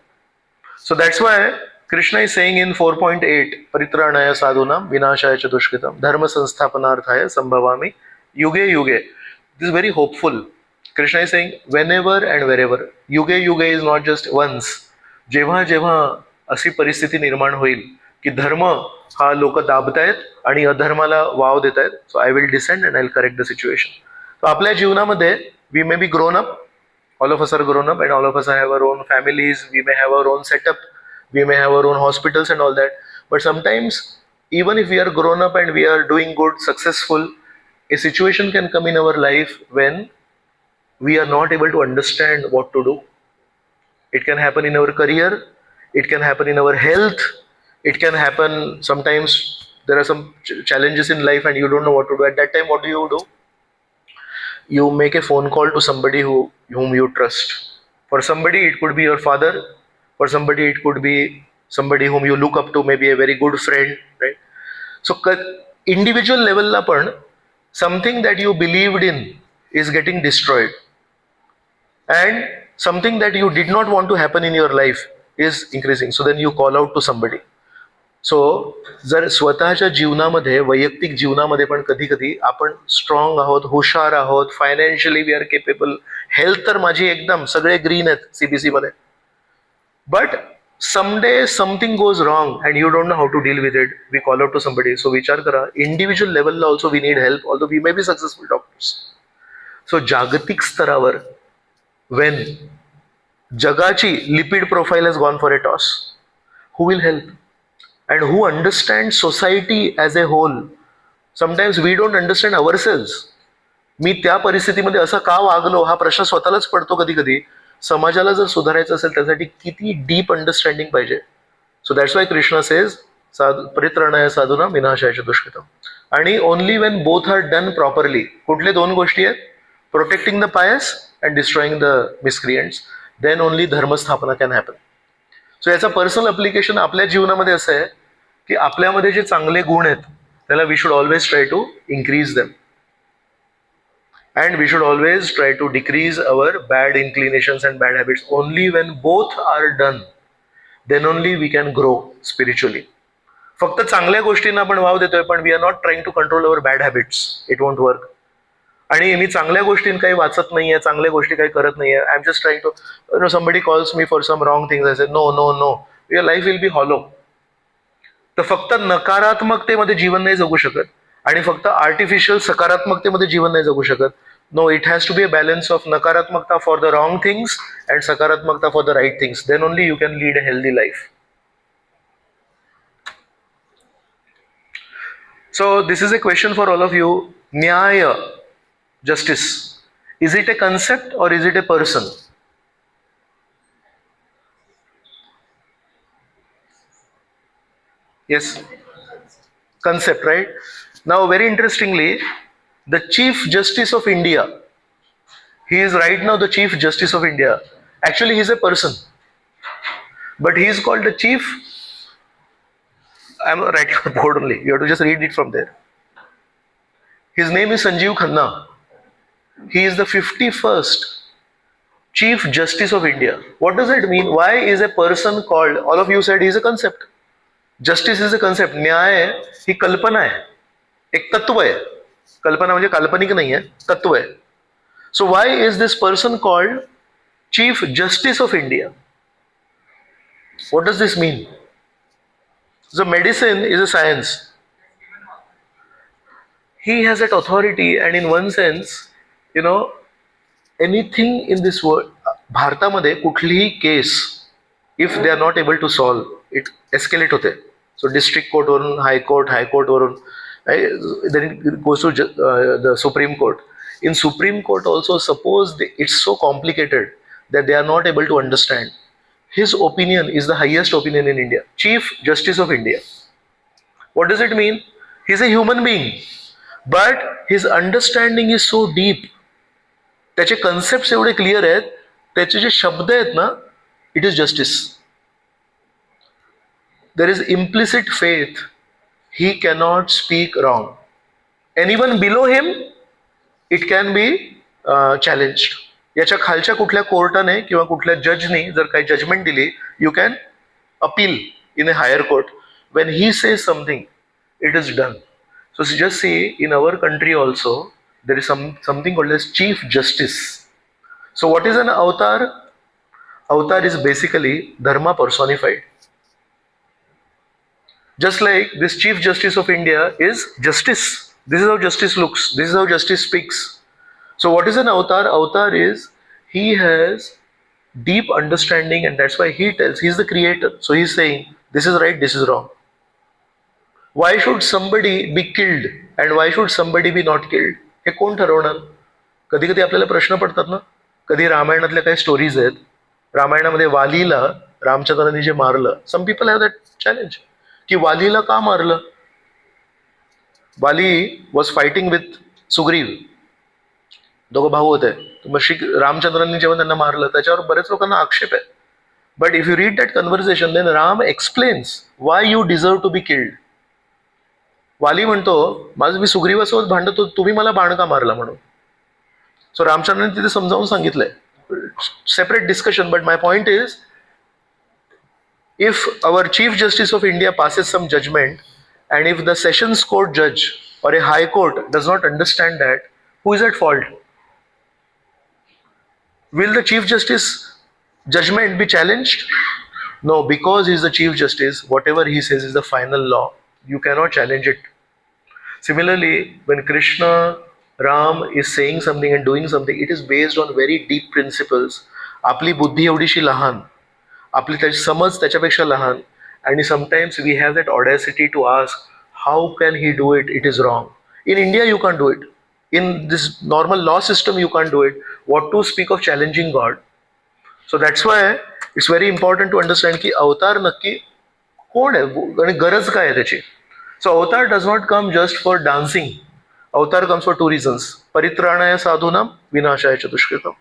सो that's why Krishna is saying in 4.8 परित्राणाय साधूनाम विनाशाय च दुष्कृतम धर्म संस्थापनार्थाय संभवामी युगे युगे. This is very hopeful. Krishna is saying whenever and wherever. युगे युगे इज नॉट जस्ट वन्स. जेव्हा जेव्हा अशी परिस्थिती निर्माण होईल की धर्म हा लोक दाबतायत आणि अधर्माला वाव देत आहेत, so I will descend and I will correct the situation. तर आपल्या जीवनामध्ये we may be grown up, all of us are grown up and all of us have our own families, we may have our own setup, we may have our own hospitals and all that. But sometimes even if we are grown up and we are doing good, successful, a situation can come in our life when we are not able to understand what to do. It can happen in our career, it can happen in our health, it can happen sometimes there are some challenges in life and you don't know what to do. At that time, what do? You make a phone call to somebody whom you trust. For somebody it could be your father, for somebody it could be somebody whom you look up to, maybe a very good friend, right? So individual level la पण something that you believed in is getting destroyed and something that you did not want to happen in your life is increasing. So then you call out to somebody. So जर स्वतःच्या जीवनामध्ये, वैयक्तिक जीवनामध्ये पण कधी कधी आपण स्ट्रॉंग आहोत, हुशार आहोत, financially we are capable, health तर माझी एकदम सगळे ग्रीन आहेत CBC मध्ये, but someday something goes wrong and you don't know how to deal with it, we call out to somebody. So विचार करा, individual level La also we need help, although we may be successful doctors. So जागतिक स्तरावर when जगाची lipid profile has gone for a toss, who will help? And who understands society as a whole? Sometimes we don't understand ourselves. मी त्या परिस्थितीमध्ये असं का वागलो हा प्रश्न स्वतःलाच पडतो कधी कधी. समाजाला जर सुधारायचं असेल त्यासाठी किती डीप अंडरस्टँडिंग पाहिजे. So that's why Krishna says परित्रणाय साधूना विनाशाय दुष्कृतम. आणि only when both are done properly. कुठले दोन गोष्टी आहेत? Protecting the pious and destroying the miscreants. Then only धर्मस्थापना कॅन हॅपन. सो याचा पर्सनल अप्लिकेशन आपल्या जीवनामध्ये असं आहे की आपल्यामध्ये जे चांगले गुण आहेत त्याला we should always try to increase them. And we should always try to decrease our bad inclinations and bad habits. Only when both are done, then only we can grow spiritually. फक्त चांगल्या गोष्टींना आपण वाव देतोय पण we are not trying to control our bad habits. It won't work. आणि मी चांगल्या गोष्टी काही वाचत नाहीये, चांगल्या गोष्टी काही करत नाहीये. I am just trying to, somebody calls me for some wrong things. I say no. Your life will be hollow. तर फक्त नकारात्मकतेमध्ये जीवन नाही जगू शकत आणि फक्त आर्टिफिशियल सकारात्मकतेमध्ये जीवन नाही जगू शकत. No, it has to be a balance of nakaratmakta for the wrong things and sakaratmakta for the right things. Then only you can lead a healthy life. So this is a question for all of you. Nyaya, justice. Is it a concept or is it a person? Yes. Concept, right? Now very interestingly, the Chief Justice of India, he is right now the Chief Justice of India. Actually, he is a person, but he is called the Chief. I am writing on the board only. You have to just read it from there. His name is Sanjeev Khanna. He is the 51st Chief Justice of India. What does it mean? Why is a person called? All of you said he is a concept. Justice is a concept. न्याय ही कल्पना है, एक तत्व है. कल्पना म्हणजे काल्पनिक नाही आहे, तत्व आहे. So why is this person called chief justice of India? What does this mean? The medicine is a science. He has that authority and in one sense anything in this world. भारतामध्ये कुठलीही case if they are not able to solve it escalate होते. So district कोर्टवरून हायकोर्टवरून then it goes to the Supreme Court. In Supreme Court also, suppose it's so complicated that they are not able to understand. His opinion is the highest opinion in India. Chief Justice of India. What does it mean? He's a human being, but his understanding is so deep. त्याचे concepts एवढे clear आहेत, त्याचे जे शब्द आहेत ना, it is justice. There is implicit faith. He cannot speak wrong. Anyone below him, it can be challenged. याच्या खालच्या कुठल्या कोर्टाने किंवा कुठल्या जजने जर काही जजमेंट दिली, you can appeal in a higher court. When he says something, it is done. So just see, in our country also, there is something called as Chief Justice. So what is an avatar? Avatar is basically dharma personified. Just like this Chief Justice of India is justice. This is how justice looks. This is how justice speaks. So what is an avatar? Avatar is, he has deep understanding and that's why he tells, he is the creator. So he is saying, this is right, this is wrong. Why should somebody be killed and why should somebody be not killed? हे कोण ठरवणार? कधी कधी आपल्याला प्रश्न पडतात ना. कधी रामायणातल्या काही स्टोरीज आहेत. रामायणामध्ये वालीला रामचंद्रांनी जे मारलं, some people have that challenge की वालीला का मारलं? वाली वॉज फायटिंग विथ सुग्रीव, दोघं भाऊ होते. मग रामचंद्रांनी जेव्हा त्यांना मारलं त्याच्यावर बरेच लोकांना आक्षेप आहे. But if you read that conversation then Ram explains why you deserve to be killed. Vali म्हणतो, माझं मी सुग्रीवासोबत भांडतो, तुम्ही मला बाण का मारला म्हणून. सो रामचंद्रांनी तिथे समजावून सांगितलंय. Separate discussion, but my point is, if our Chief Justice of India passes some judgment and if the Sessions Court judge or a High Court does not understand that, who is at fault? Will the Chief Justice judgment be challenged? No, because he's the Chief Justice, whatever he says is the final law. You cannot challenge it. Similarly, when Krishna, Ram is saying something and doing something, it is based on very deep principles. आपली बुद्धी एवढीशी लहान, आपली समज त्याच्यापेक्षा लहान, आणि sometimes we have that audacity to ask, how can he do it? It is wrong. In India, you can't do it. In this normal law system, you can't do it. What to speak of challenging God? So that's why it's very important to understand की अवतार नक्की कोण आहे आणि गरज काय आहे त्याची. So avatar does not come just for dancing. Avatar comes for two reasons. परित्राणाय साधूनाम विनाशाय च दुष्कृतम.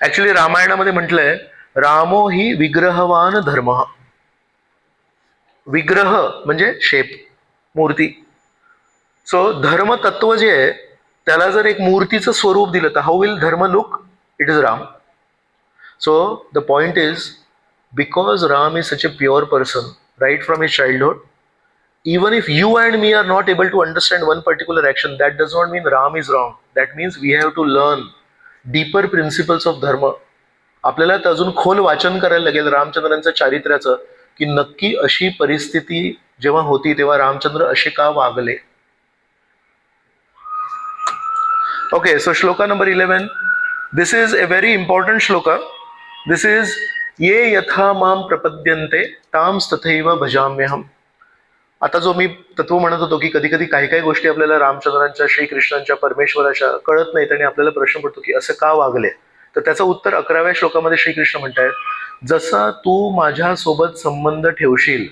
Actually रामायणामध्ये म्हटलंय रामो ही विग्रहवान धर्म. विग्रह म्हणजे शेप, मूर्ती. सो धर्म तत्व जे आहे त्याला जर एक मूर्तीचं स्वरूप दिलं तर हाऊ विल धर्म look? It is Ram. So the point is, because Ram is such a pure person right from his childhood, even if you and me are not able to understand one particular action, that does not mean Ram is wrong. That means we have to learn deeper principles of dharma. आपल्याला अजून खोल वाचन करायला लागेल रामचंद्रांचं चारित्र्याचं, की नक्की अशी परिस्थिती जेव्हा होती तेव्हा रामचंद्र असे का वागले. Okay, so shloka number 11. This is a very important shloka. This is ये यथा माम प्रपद्यन्ते तांस तथैव भजाम्यहम. आता जो मी तत्व म्हणत होतो की कधी कधी काही काही गोष्टी आपल्याला रामचंद्रांच्या, श्रीकृष्णांच्या, परमेश्वराच्या कळत नाहीत आणि आपल्याला प्रश्न पडतो की असं का वागले. तर त्याचं उत्तर 11व्या श्लोकामध्ये श्रीकृष्ण म्हणतायत, जसा तू माझ्यासोबत संबंध ठेवशील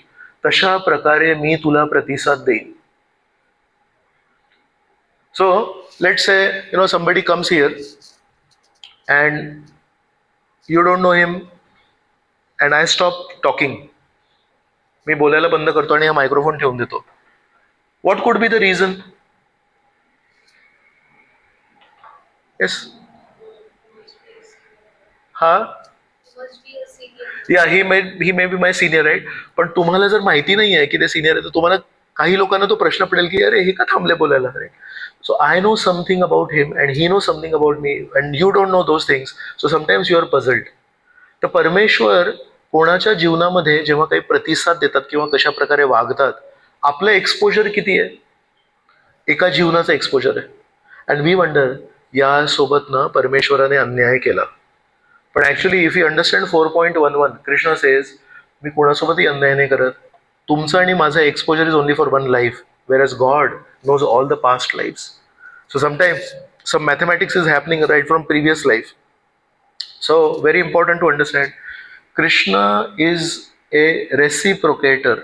तशा प्रकारे मी तुला प्रतिसाद देईन. So let's say somebody comes here and you don't know him and I stop talking. मी बोलायला बंद करतो आणि हा मायक्रोफोन ठेवून देतो. What could be the reason? Yes. हा Must be a senior. या he may be my senior, right? पण तुम्हाला जर माहिती नाही आहे की ते सिनियर आहे तर तुम्हाला काही लोकांना तो प्रश्न पडेल की अरे हे का थांबले बोलायला. So I know something about him and he knows something about me and you don't know those things. So sometimes you are puzzled. तर परमेश्वर कोणाच्या जीवनामध्ये जेव्हा काही प्रतिसाद देतात किंवा कशा प्रकारे वागतात, आपलं एक्सपोजर किती आहे? एका जीवनाचं एक्सपोजर आहे. अँड वी वंडर यासोबत परमेश्वराने अन्याय केला. पण actually if you understand 4.11, Krishna says मी कोणासोबतही अन्याय नाही करत. तुमचं आणि माझं exposure is only for one life, whereas God knows all the past lives. So sometimes some mathematics is happening right from previous life. So very important to understand, Krishna is a reciprocator.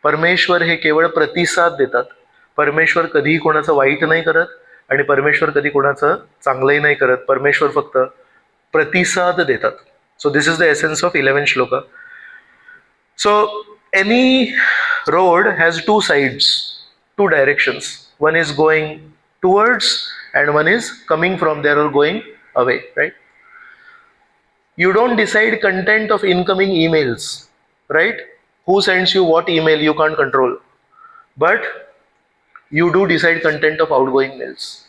परमेश्वर हे केवळ प्रतिसाद देतात. परमेश्वर कधीही कोणाचं white नाही करत आणि परमेश्वर कधी कोणाचं चांगलंही नाही करत. परमेश्वर फक्त प्रतिसाद देतात. So this is the essence of 11th shloka. So any road has two sides, two directions. One is going towards and one is coming from there or going away, right? You don't decide content of incoming emails, right? Who sends you what email you can't control. But you do decide content of outgoing mails.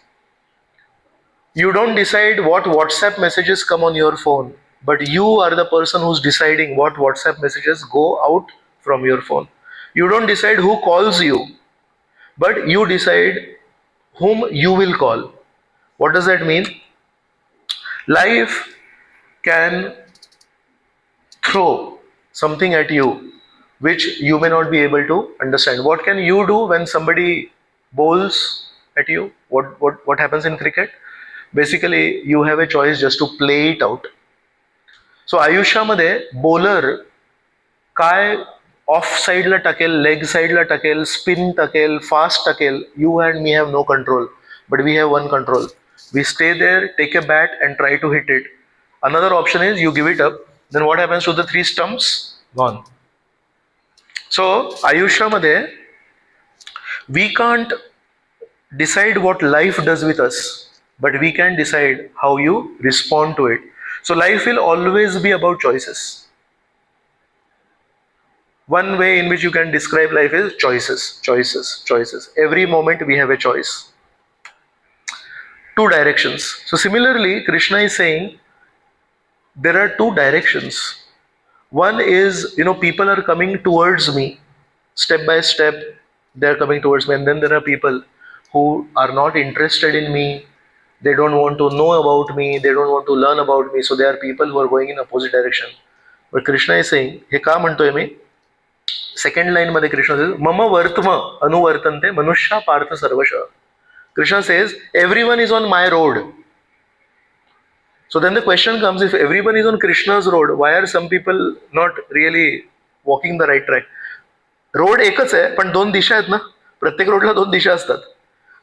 You don't decide what WhatsApp messages come on your phone, but you are the person who's deciding what WhatsApp messages go out from your phone. You don't decide who calls you, but you decide whom you will call. What does that mean? Life can throw something at you which you may not be able to understand. What can you do when somebody bowls at you? What happens in cricket? Basically, you have a choice just to play it out. So आयुष्यामध्ये bowler काय off साईडला टाकेल, leg साईडला टाकेल, spin टाकेल, fast टाकेल, you and me have no control, but we have one control. We stay there, take a bat and try to hit it. Another option is you give it up. Then what happens to the 3 stumps? Gone. So आयुष्यामध्ये we can't decide what life does with us, but we can decide how you respond to it. So life will always be about choices. One way in which you can describe life is choices, choices, choices. Every moment we have a choice. Two directions. So similarly, Krishna is saying there are two directions. One is, people are coming towards me step by step. They're coming towards me, and then there are people who are not interested in me. They don't want to know about me. They don't want to learn about me. So there are people who are going in opposite direction. But Krishna is saying, हे का म्हणतोय मी? Second line मध्ये Krishna says, मम वर्तम अनुवर्तन्ते मनुष्या पार्थ सर्वशः. Krishna says, everyone is on my road. So then the question comes, if everyone is on Krishna's road, why are some people not really walking the right track? Road एकच आहे, पण दोन दिशा आहेत ना. प्रत्येक रोडला दोन दिशा असतात.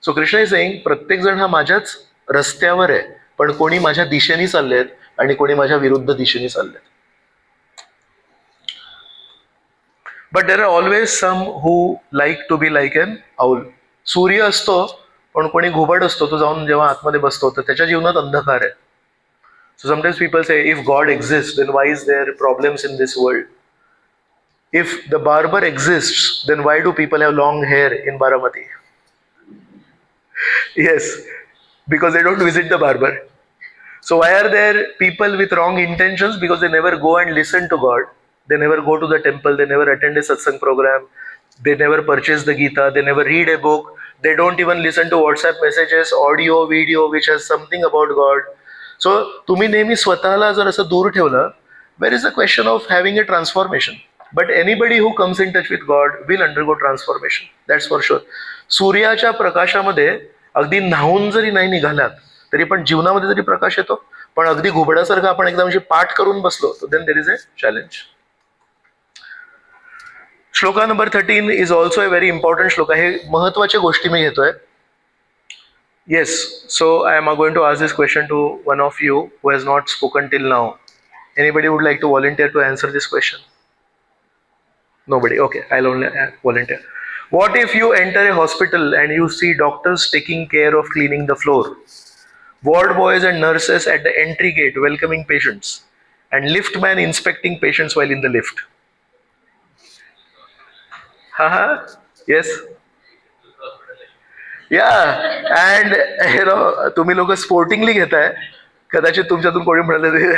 सो कृष्ण इज सेइंग, प्रत्येक जण हा माझ्याच रस्त्यावर आहे, पण कोणी माझ्या दिशेने चाललेत आणि कोणी माझ्या विरुद्ध दिशेने चाललेत. But there are always some who like to be like an owl. सूर्य असतो, पण कोणी घुबड असतो. तो जाऊन जेव्हा आतमध्ये बसतो तर त्याच्या जीवनात अंधकार आहे. So sometimes people say, if God exist, then why is there problems in this world? If the barber exists, then why do people have long hair in Baramati? Yes, because they don't visit the barber. So why are there people with wrong intentions? Because they never go and listen to God. They never go to the temple. They never attend a satsang program. They never purchase the Gita. They never read a book. They don't even listen to WhatsApp messages, audio, video, which has something about God. So तुम्ही नेहमी स्वतःला जर असं दूर ठेवलं, where is the question of having a transformation? But anybody who comes in touch with God will undergo transformation. That's for sure. सूर्याच्या प्रकाशामध्ये अगदी न्हावून जरी नाही निघालात तरी पण जीवनामध्ये तरी प्रकाश येतो. पण अगदी घुबडासारखं आपण एकदम म्हणजे पाठ करून बसलो तर then there is a challenge. Shloka number 13 is also a very important shloka. हे महत्वाच्या गोष्टी मी घेतोय. Yes, so I am going to ask this question to one of you who has not spoken till now. Anybody would like to volunteer to answer this question? Nobody. Okay, I'll only volunteer. What if you enter a hospital and you see doctors taking care of cleaning the floor, ward boys and nurses at the entry gate welcoming patients, and lift man inspecting patients while in the lift? Haha. Yes. Yeah. And तुम्ही लोक sportingly घेताय. कदाचित तुमच्यातून कोणी म्हणाले,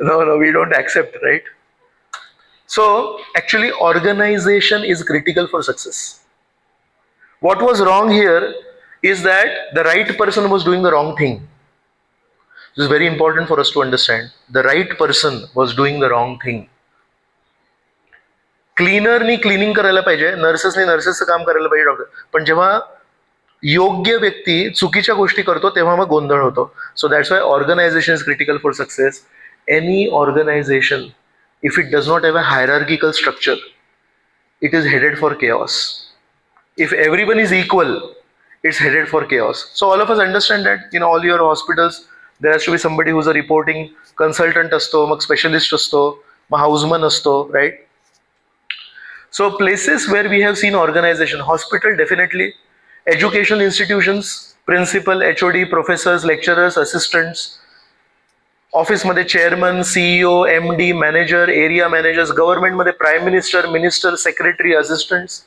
no, we don't accept, right? So actually organization is critical for success. What was wrong here is that the right person was doing the wrong thing. This is very important for us to understand. The right person was doing the wrong thing. क्लीनरनी cleaning करायला पाहिजे, नर्सेसनी नर्सेसचं काम करायला पाहिजे, doctor. पण जेव्हा योग्य व्यक्ती चुकीच्या गोष्टी करतो तेव्हा मग गोंधळ होतो. So that's why organisation is critical for success. Any organisation, if it does not have a hierarchical structure, it is headed for chaos. If everyone is equal, it's headed for chaos. So all of us understand that in all your hospitals, there has to be somebody who's a reporting consultant asto, mag specialist asto, mag houseman asto, right? So places where we have seen organization, hospital definitely, educational institutions, principal, HOD, professors, lecturers, assistants, ऑफिसमध्ये chairman, CEO, MD, manager, area managers, गव्हर्नमेंटमध्ये prime minister, minister, secretary, assistants,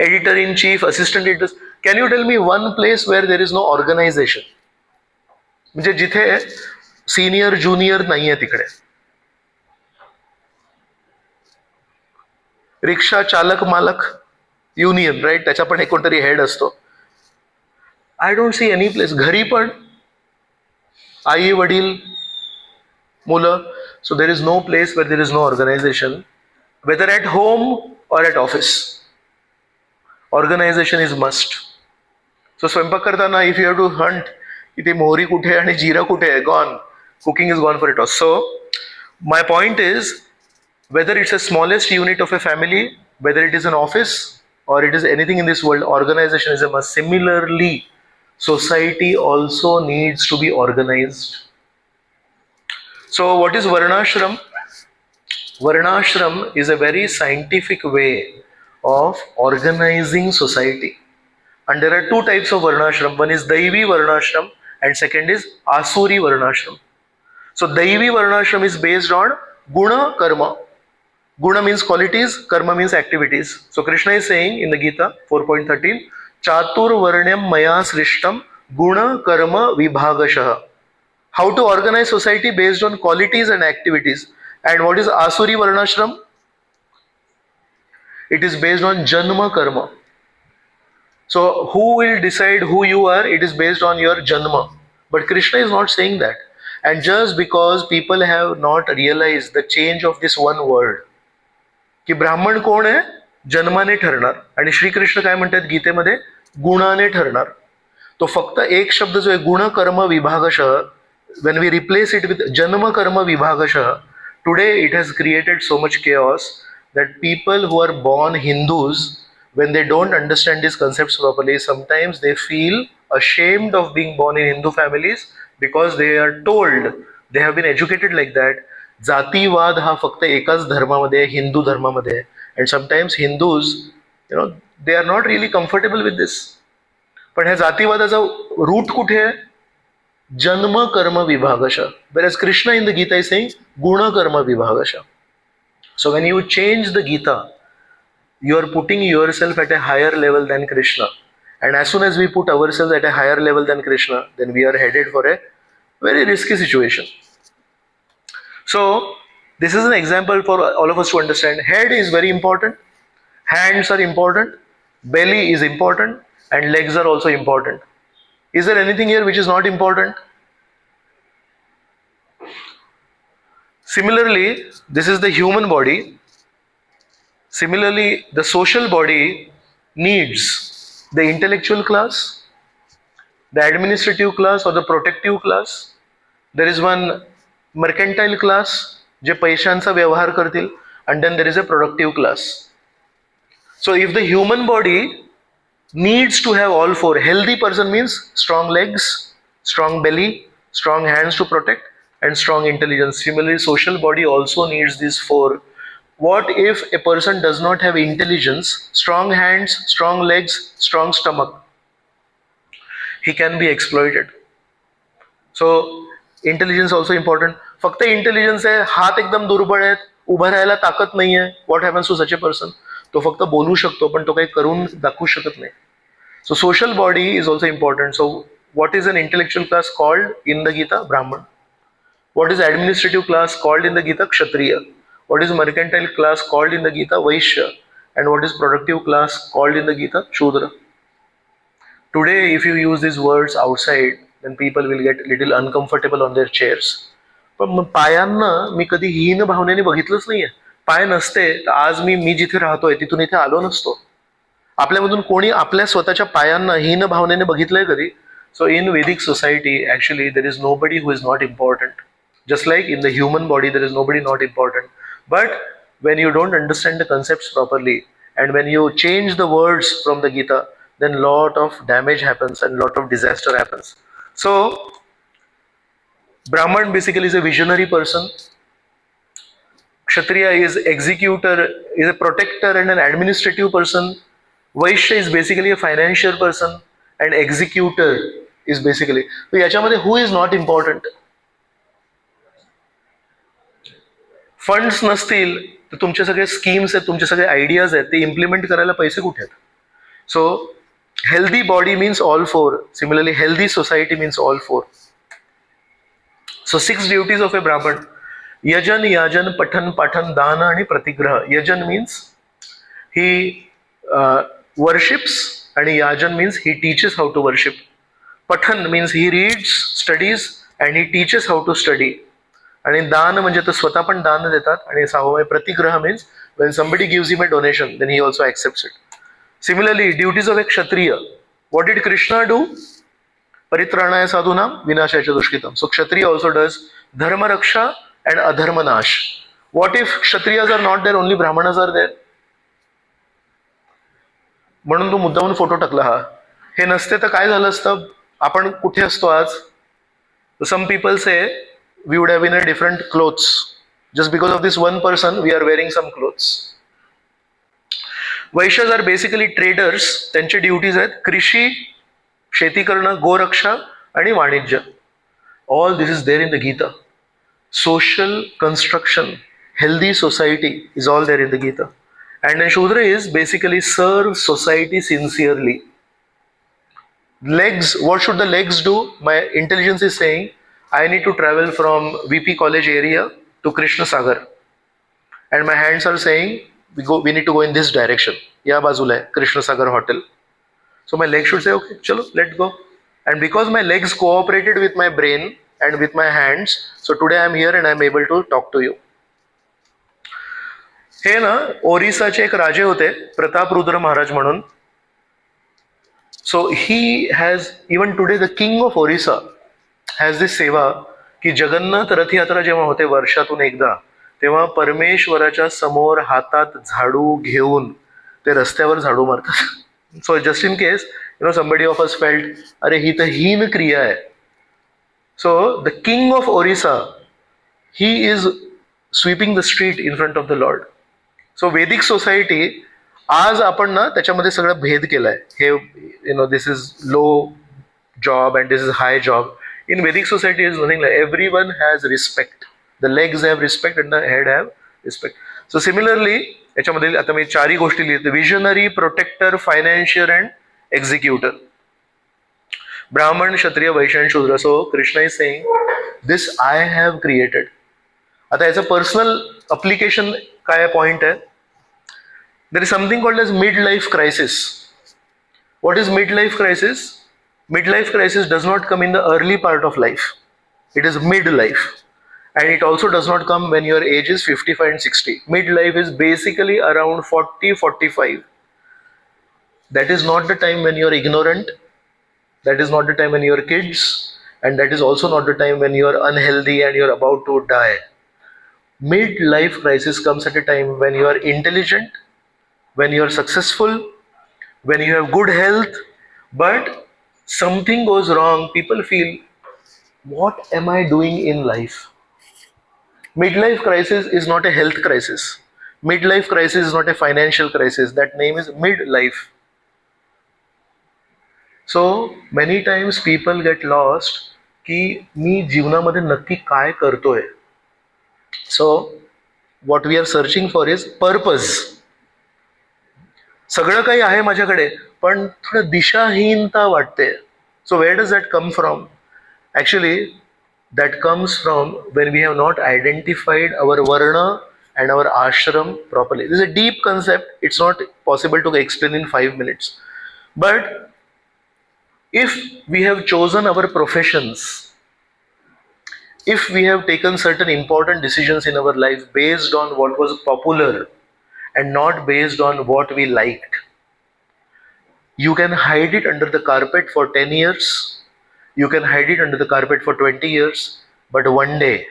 editor in chief, assistant editors. Can you tell me one place where there is no organisation? म्हणजे जिथे senior junior नाहीये तिकडे. रिक्षा चालक मालक union, right, त्याच्या पण एक कोणतरी हेड असतो. I don't see any place. घरी पण आई वडील मुलं. So there is no place where there is no organisation, whether at home or at office. Organisation is must. So स्वयंपाक करताना if you have to hunt की ती मोहरी कुठे आहे आणि जिरा कुठे आहे, gone, cooking is gone for it all. So my point is, whether it's a smallest unit of a family, whether it is an office or it is anything in this world, organization is a must. Similarly, society also needs to be organized. So what is Varnashram? Varnashram is a very scientific way of organizing society. And there are two types of Varnashram. One is Daivi Varnashram and second is Asuri Varnashram. So Daivi Varnashram is based on Guna Karma. Guna means qualities, karma means activities. So Krishna is saying in the Gita 4.13, Chatur Varnyam Maya Srishtam Guna Karma Vibhagashah. How to organize society based on qualities and activities. And what is Asuri Varnashram? It is based on Janma Karma. So who will decide who you are? It is based on your Janma. But Krishna is not saying that. And just because people have not realized the change of this one word, की ब्राह्मण कोण आहे? जन्माने ठरणार. आणि श्रीकृष्ण काय म्हणतात गीतेमध्ये? गुणाने ठरणार. तो फक्त एक शब्द जो आहे गुण कर्म विभागशः, when we replace it with janma karma vibhagashah, today it has created so much chaos that people who are born Hindus, when they don't understand these concepts properly, sometimes they feel ashamed of being born in Hindu families because they are told, they have been educated like that, जातीवाद हा फक्त एकाच धर्मामध्ये आहे, हिंदू धर्मामध्ये आहे. And sometimes Hindus, they are not really comfortable with this. पण ह्या जातीवादाचा root कुठे आहे? जन्म कर्म विभागशः. Whereas Krishna in the Gita is saying guna karma vibhagashah. So when you change the Gita, you are putting yourself at a higher level than Krishna. And as soon as we put ourselves at a higher level than Krishna, then we are headed for a very risky situation. So this is an example for all of us to understand. Head is very important, hands are important, belly is important, and legs are also important. Is there anything here which is not important? Similarly, this is the human body. Similarly, the social body needs the intellectual class, the administrative class or the protective class. There is one mercantile class, जे पैशांचा व्यवहार करतील, and then there is a productive class. So if the human body needs to have all four, healthy person means strong legs, strong belly, strong hands to protect, and strong intelligence. Similarly, social body also needs these four. What if a person does not have intelligence, strong hands, strong legs, strong stomach? He can be exploited. So intelligence also important. फक्त intelligence आहे, हात एकदम दुर्बळ आहेत, उभं राहायला ताकद नाहीये. What happens to such a person? तो फक्त बोलू शकतो पण तो काही करून दाखवू शकत नाही. So social body is also important. So what is an intellectual class called in the Gita? Brahman. What is administrative class called in the Gita? Kshatriya. What is mercantile class called in the Gita? Vaishya. And what is productive class called in the Gita? Shudra. Today if you use these words outside, then people will get little uncomfortable on their chairs. पण पायांना मी कधी हीन भावनेने बघितलंच नाहीये. पाय नसते तर आज मी जिथे राहतोय तिथून इथे आलो नसतो. आपल्यामधून कोणी आपल्या स्वतःच्या पायांना हीन भावनेने बघितलंय कधी? सो इन Vedic society, actually there is nobody who is not important. Just like in the human body, there is nobody not important. But when you don't understand the concepts properly, and when you change the words from the Gita, then lot of damage happens and lot of disaster happens. So Brahman basically is a visionary person. Kshatriya is executor, is a protector and an administrative person. Vaishya is basically a financial person, and executor is basically. So याच्यामध्ये who is not important? Funds नसतील तर तुमचे सगळे schemes आहेत, तुमचे सगळे ideas आहेत, ते इम्प्लिमेंट करायला पैसे कुठे आहेत? So healthy body means all four. Similarly healthy society means all four. So 6 duties of a Brahman: Yajan, Yajan, Pathan, Pathan, Dana आणि प्रतिग्रह. Yajan means he worships and Yajan means he teaches how to worship. Pathan means he reads, studies and he teaches how to study. आणि दान म्हणजे तो स्वतः पण दान देतात. आणि 6वा प्रतिग्रह means when somebody gives him a donation, then he also accepts it. Similarly, duties of a Kshatriya. What did Krishna do? परित्राणाय साधूनां विनाशाय दुष्कृतम. So Kshatriya also does dharma raksha and adharma nash. What if Kshatriyas are not there, only Brahmanas are there? म्हणून तो मुद्दामून photo टाकला हा. हे नसते तर काय झालं असतं? आपण कुठे असतो आज? Some people say we would have been in different clothes. Just because of this one person, we are wearing some clothes. Vaishyas are basically traders. त्यांचे ड्युटीज आहेत कृषी, शेती करणं, गोरक्षा आणि वाणिज्य. All this is there in the Gita. Social construction, healthy society is all there in the Gita. And then Shudra is basically serve society sincerely. Legs, what should the legs do? My intelligence is saying I need to travel from VP College area to Krishna Sagar. and my hands are saying we need to go in this direction. या बाजूला आहे कृष्णसागर hotel. So my legs should say, okay, chalo, let's go. And because my legs cooperated with my brain and with my hands, so today I'm here and I'm able to talk to you. हे ना ओरिसाचे एक राजे होते प्रतापरुद्र महाराज म्हणून. So he has even today the king of Orissa has this seva की जगन्नाथ रथयात्रा जेव्हा होते वर्षातून एकदा, तेव्हा परमेश्वराच्या समोर हातात झाडू घेऊन ते रस्त्यावर झाडू मारतात. So just in case somebody of us felt अरे ही तर हीन क्रिया आहे. So the king of Orissa he is sweeping the street in front of the lord. So Vedic society आज आपण ना त्याच्यामध्ये सगळा भेद केलाय. हे this is low job and this is high job. In Vedic society is nothing like everyone has respect. The legs have respect and the head have respect. So similarly याच्यामध्ये आता मी चारही गोष्टी लिहितो. Visionary, protector, financier and executor. Brahmin, Kshatriya, Vaishya and Shudra. So Krishna is saying this I have created. आता याचं personal application काय point आहे? There is something called as mid life crisis. What is mid life crisis? Mid life crisis does not come in the early part of life. It is mid life. And it also does not come when your age is 55 and 60. Midlife is basically around 40-45. That is not the time when you are ignorant. That is not the time when you are kids. And that is also not the time when you are unhealthy and you are about to die. Midlife crisis comes at a time when you are intelligent, when you are successful, when you have good health, but something goes wrong. People feel, what am I doing in life? Midlife crisis is not a health crisis. Midlife crisis is not a financial crisis. That name is midlife. So many times people get lost की मी जीवनामध्ये नक्की काय करतोय. So what we are searching for is purpose. सगळं काही आहे माझ्याकडे पण थोडं दिशाहीनता वाटते. So where does that come from? Actually that comes from when we have not identified our varna and our ashram properly. This is a deep concept. It's not possible to explain in 5 minutes. But if we have chosen our professions, if we have taken certain important decisions in our life based on what was popular and not based on what we liked, you can hide it under the carpet for 10 years. You can hide it under the carpet for 20 years, but one day,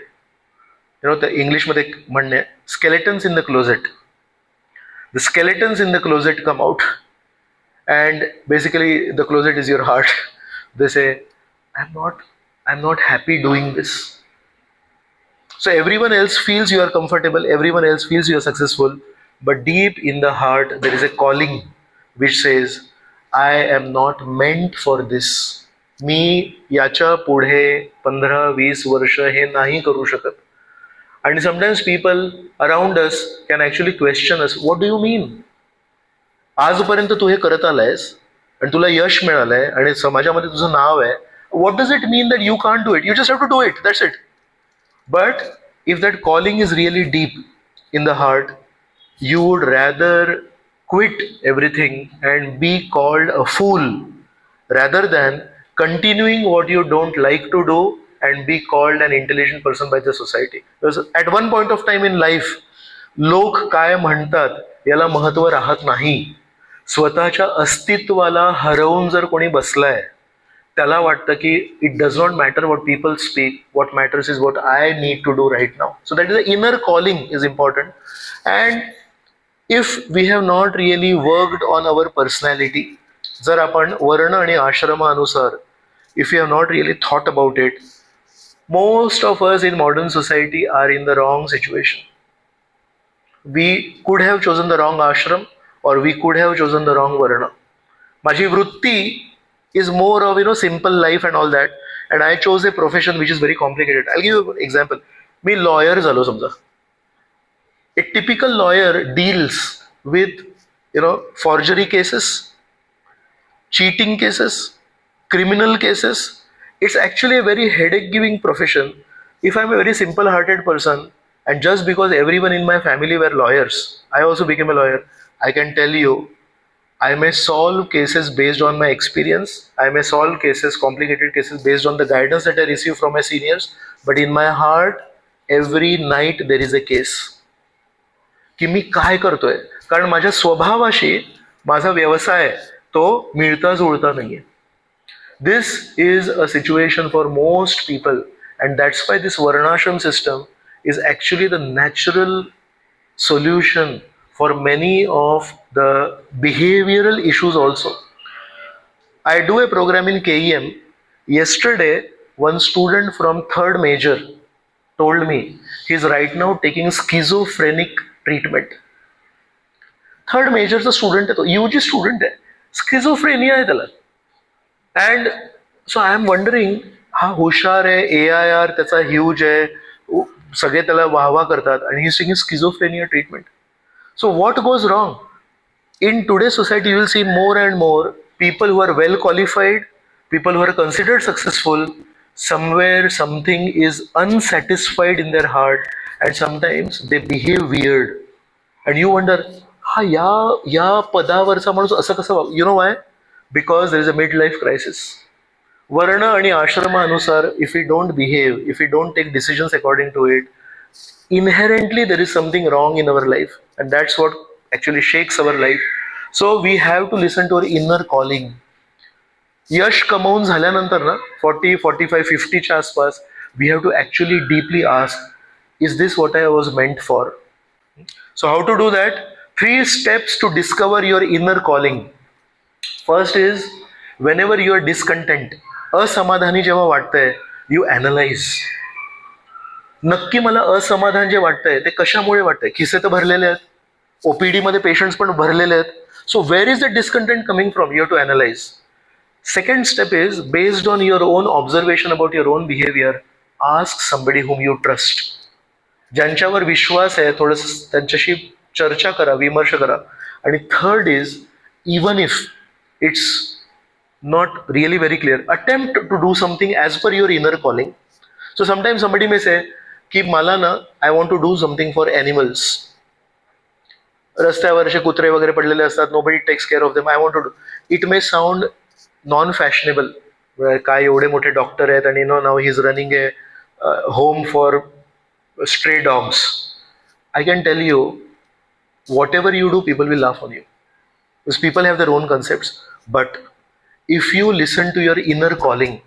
the English मध्ये म्हणणे skeletons in the closet. The skeletons in the closet come out, and basically the closet is your heart. They say, I'm not happy doing this. So everyone else feels you are comfortable, everyone else feels you are successful, but deep in the heart there is a calling which says, I am not meant for this. मी याच्या पुढे 15-20 वर्ष हे नाही करू शकत. आणि sometimes people around us can actually question us, what do you mean? आजपर्यंत तू हे करत आलायस आणि तुला यश मिळालंय आणि समाजामध्ये तुझं नाव आहे. What does it mean that you can't do it? You just have to do it, that's it. But if that calling is really deep in the heart, you would rather quit everything and be called a fool rather than continuing what you don't like to do and be called an intelligent person by the society. Because at one point of time in life, लोक काय म्हणतात याला महत्व राहत नाही. स्वतःच्या अस्तित्वाला हरवून जर कोणी बसलाय, त्याला वाटतं की it does not matter what people speak, what matters is what I need to do right now. So that is the inner calling is important. And if we have not really worked on our personality, जर आपण वर्ण आणि आश्रमानुसार, if we have not really thought about it, most of us in modern society are in the wrong situation. We could have chosen the wrong ashram or we could have chosen the wrong varna. माझी वृत्ती is more of simple life and all that, and I chose a profession which is very complicated. I'll give you an example. Me lawyer झालो समजा. A typical lawyer deals with forgery cases, cheating cases, criminal cases. It's actually a very headache giving profession. If I'm a very simple hearted person, And just because everyone in my family were lawyers, I also became a lawyer. I can tell you, I may solve cases based on my experience. I may solve cases, complicated cases, based on the guidance that I receive from my seniors. But in my heart, every night there is a case. की मी काय करतोय, कारण माझ्या स्वभावाशी माझा व्यवसाय तो मिळता जुळता नाहीये. This is a situation for most people, and that's why this Varnashram system is actually the natural solution for many of the behavioral issues also. I do a program in KEM. Yesterday, one student from third major told me he's right now taking schizophrenic treatment. Third मेजरचा student आहे तो, UG student आहे, schizophrenia आहे त्याला. And so I am wondering, हा हुशार आहे, AIR त्याचा ह्यूज आहे, सगळे त्याला वाहवा करतात, आणि he taking schizophrenia treatment. So what goes wrong? In today's society, you will see more and more people who are well qualified, people who are considered successful, somewhere something is unsatisfied in their heart, and sometimes they behave weird. And you wonder, हा या पदावरचा माणूस असं कसं? You know why? Because there is a midlife crisis. वर्ण आणि आश्रमानुसार, if we don't behave, if we don't take decisions according to it, inherently there is something wrong in our life, and that's what actually shakes our life. So we have to listen to our inner calling. यश कमवून झाल्यानंतर ना, 40, 45, 50च्या आसपास, we have to actually deeply ask, is this what I was meant for? So how to do that? 3 steps to discover your inner calling. First is, whenever you are discontent, असमाधानी जेव्हा वाटतंय, you analyze. नक्की मला असमाधान जे वाटतंय ते कशामुळे वाटतंय? खिसे तर भरलेले आहेत, OPD मध्ये पेशंट्स पण भरलेले आहेत. So where is the discontent coming from? You have to analyze. Second step is, based on your own observation about your own behavior, ask somebody whom you trust. ज्यांच्यावर विश्वास आहे, थोडंसं त्यांच्याशी चर्चा करा, विमर्श करा. आणि third is, even if it's not really very clear, attempt to do something as per your inner calling. So sometimes somebody may say की मला ना, I want to do something for animals. रस्त्यावर असे कुत्रे वगैरे पडलेले असतात, nobody takes care of them, I want to do. It may sound non fashionable, काय एवढे मोठे डॉक्टर आहेत आणि now he is running a home for stray dogs. I can tell you, whatever you do, people will laugh on you, because people have their own concepts. But if you listen to your inner calling,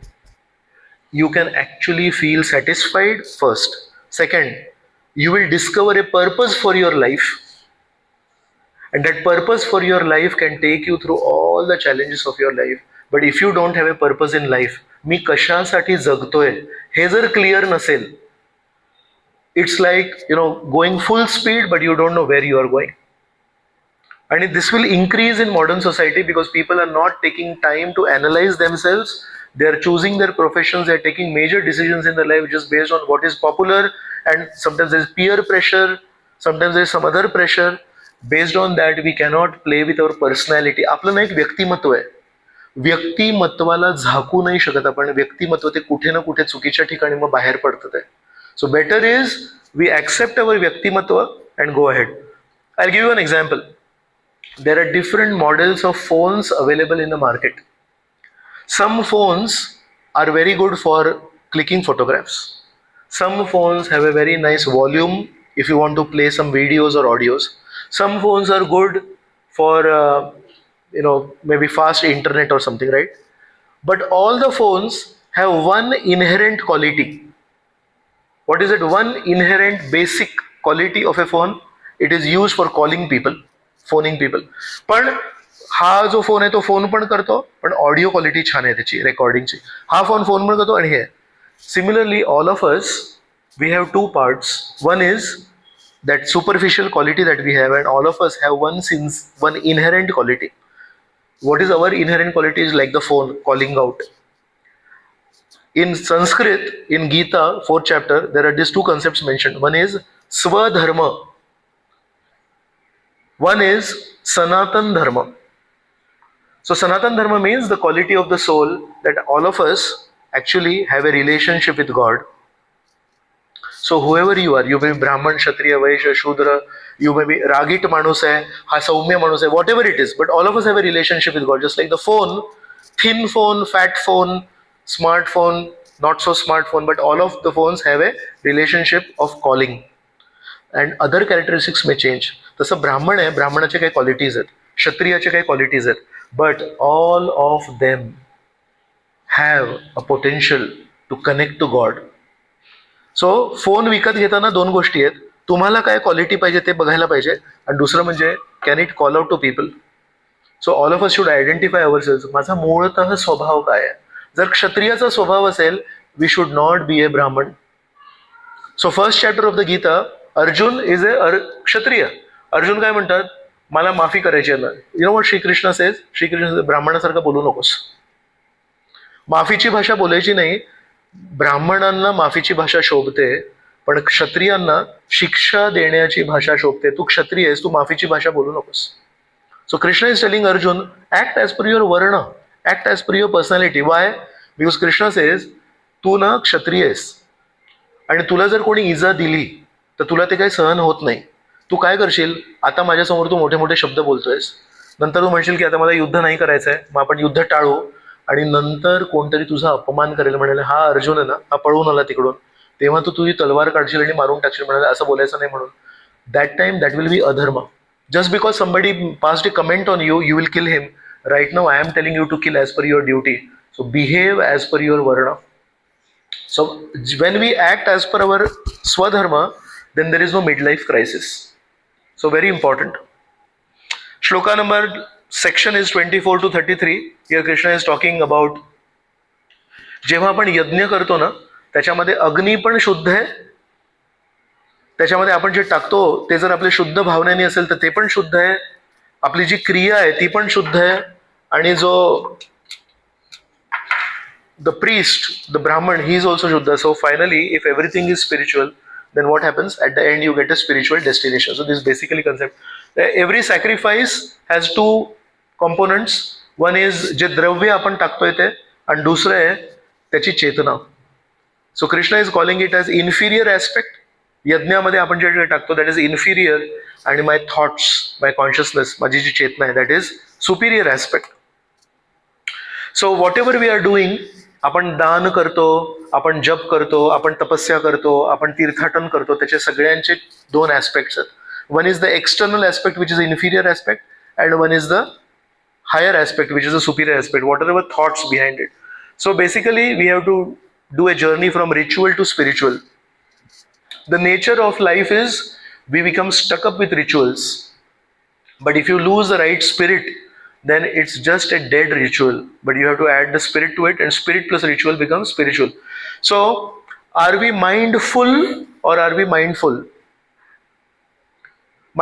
you can actually feel satisfied first. Second, you will discover a purpose for your life, and that purpose for your life can take you through all the challenges of your life. But if you don't have a purpose in life, मी कशासाठी जगतोय हे जर clear नसेल, it's like, going full speed but you don't know where you are going. And this will increase in modern society because people are not taking time to analyze themselves. They are choosing their professions, they are taking major decisions in their life just based on what is popular, and sometimes there is peer pressure, sometimes there is some other pressure. Based on that, we cannot play with our personality. आपलं ना एक व्यक्तिमत्व आहे, व्यक्तिमत्वाला झाकू नाही शकत आपण. व्यक्तिमत्व ते कुठे ना कुठे चुकीच्या ठिकाणी मग बाहेर पडतं ते. So better is we accept our व्यक्तिमत्व and go ahead. I'll give you an example. There are different models of phones available in the market. Some phones are very good for clicking photographs. Some phones have a very nice volume if you want to play some videos or audios. Some phones are good for maybe fast internet or something, right? But all the phones have one inherent quality. What is it? One inherent basic quality of a phone. It is used for calling people, phoning people. पण हा जो phone आहे तो phone पण करतो, पण audio quality छान आहे त्याची, रेकॉर्डिंगची. हा फोन पण करतो आणि हे. Similarly, all of us, we have two parts. One is that superficial quality that we have, and all of us have one inherent quality. What is our inherent quality is like the phone calling out. In Sanskrit, in Gita, 4th chapter, there are these two concepts mentioned. One is Swadharma. One is Sanatan Dharma. So Sanatan Dharma means the quality of the soul, that all of us actually have a relationship with God. So whoever you are, you may be Brahmin, Kshatriya, वैश्य, शूद्र, you may B रागीट माणूस आहे, हा सौम्य माणूस आहे, what ever it is, but all of us have a relationship with God. Just like the phone, thin phone, fat phone, smartphone, not so smartphone, but all of the phones have a relationship of calling and other characteristics may change. तसं ब्राह्मण आहे, ब्राह्मणाचे काही qualities आहेत, क्षत्रियाचे काही qualities आहेत, but all of them have a potential to connect to God. So phone विकत घेताना दोन गोष्टी आहेत, तुम्हाला काय क्वालिटी पाहिजे ते बघायला पाहिजे, आणि दुसरं म्हणजे can it call out to people. So all of us should identify our selves. माझा मूळतः स्वभाव काय आहे? जर क्षत्रियाचा स्वभाव असेल, we should not be a Brahmin. So first chapter of the Gita, Arjun is a Kshatriya. Arjun काय म्हणतात? मला माफी करायची आहे ना. You know what Shrikrishna says? Shrikrishna ब्राह्मणासारखं बोलू नकोस. माफीची भाषा बोलायची नाही. ब्राह्मणांना माफीची भाषा शोभते, पण क्षत्रियांना शिक्षा देण्याची भाषा शोभते. तू क्षत्रिय आहेस, तू माफीची भाषा बोलू नकोस. So Krishna is telling Arjun, act as per your varna, act as per your personality. Why? Because Krishna says, तू ना क्षत्रिय आहेस, आणि तुला जर कोणी इजा दिली तर तुला ते काही सहन होत नाही. तू काय करशील? आता माझ्यासमोर तू मोठे मोठे शब्द बोलतोयस, नंतर तू म्हणशील की आता मला युद्ध नाही करायचं आहे, मग आपण युद्ध टाळू, आणि नंतर कोणतरी तुझा अपमान करेल, म्हणेल हा अर्जुन आहे ना, हा पळून आला तिकडून, तेव्हा तू तुझी तलवार काढशील आणि मारून टाकशील, म्हणाले असं बोलायचं नाही म्हणून. That time that will be अधर्म. Just because somebody passed a comment on you, you will kill him. Right now, I am telling you to kill as per your duty. So behave as per your varna. So when we act as per our swadharma, then there is no midlife crisis. So very important. Shloka number section is 24 to 33. Here Krishna is talking about जेव्हा आपण यज्ञ करतो ना, त्याच्यामध्ये अग्नी पण शुद्ध आहे, त्याच्यामध्ये आपण जे टाकतो ते जर आपले शुद्ध भावनेने असेल तर ते पण शुद्ध आहे, आपली जी क्रिया आहे ती पण शुद्ध आहे, आणि जो द प्रीस्ट, द ब्राह्मण, ही is also shuddh. So finally if everything is spiritual, then what happens? At the end you get a spiritual destination. So this basically concept. Every sacrifice has two components. One is जे द्रव्य आपण टाकतोय ते, आणि दुसरं आहे त्याची चेतना. So Krishna is calling it as inferior aspect. यज्ञामध्ये आपण जे टाकतो दॅट इज इन्फिरियर, आणि माय थॉट्स, माय कॉन्शियसनेस, माझी जी चेतना आहे that is superior aspect. So whatever we are doing, आपण दान करतो, आपण जप करतो, आपण तपस्या करतो, आपण तीर्थाटन करतो, त्याचे सगळ्यांचे दोन ॲस्पेक्ट्स आहेत. One is the external aspect which is inferior aspect, and one is the higher aspect which is a superior aspect. Whatever thoughts behind it. So basically we have to do a journey from ritual to spiritual. The nature of life is we become stuck up with rituals. But if you lose the right spirit, then it's just a dead ritual. But you have to add the spirit to it, and spirit plus ritual becomes spiritual. So, are we mindful or are we mindful?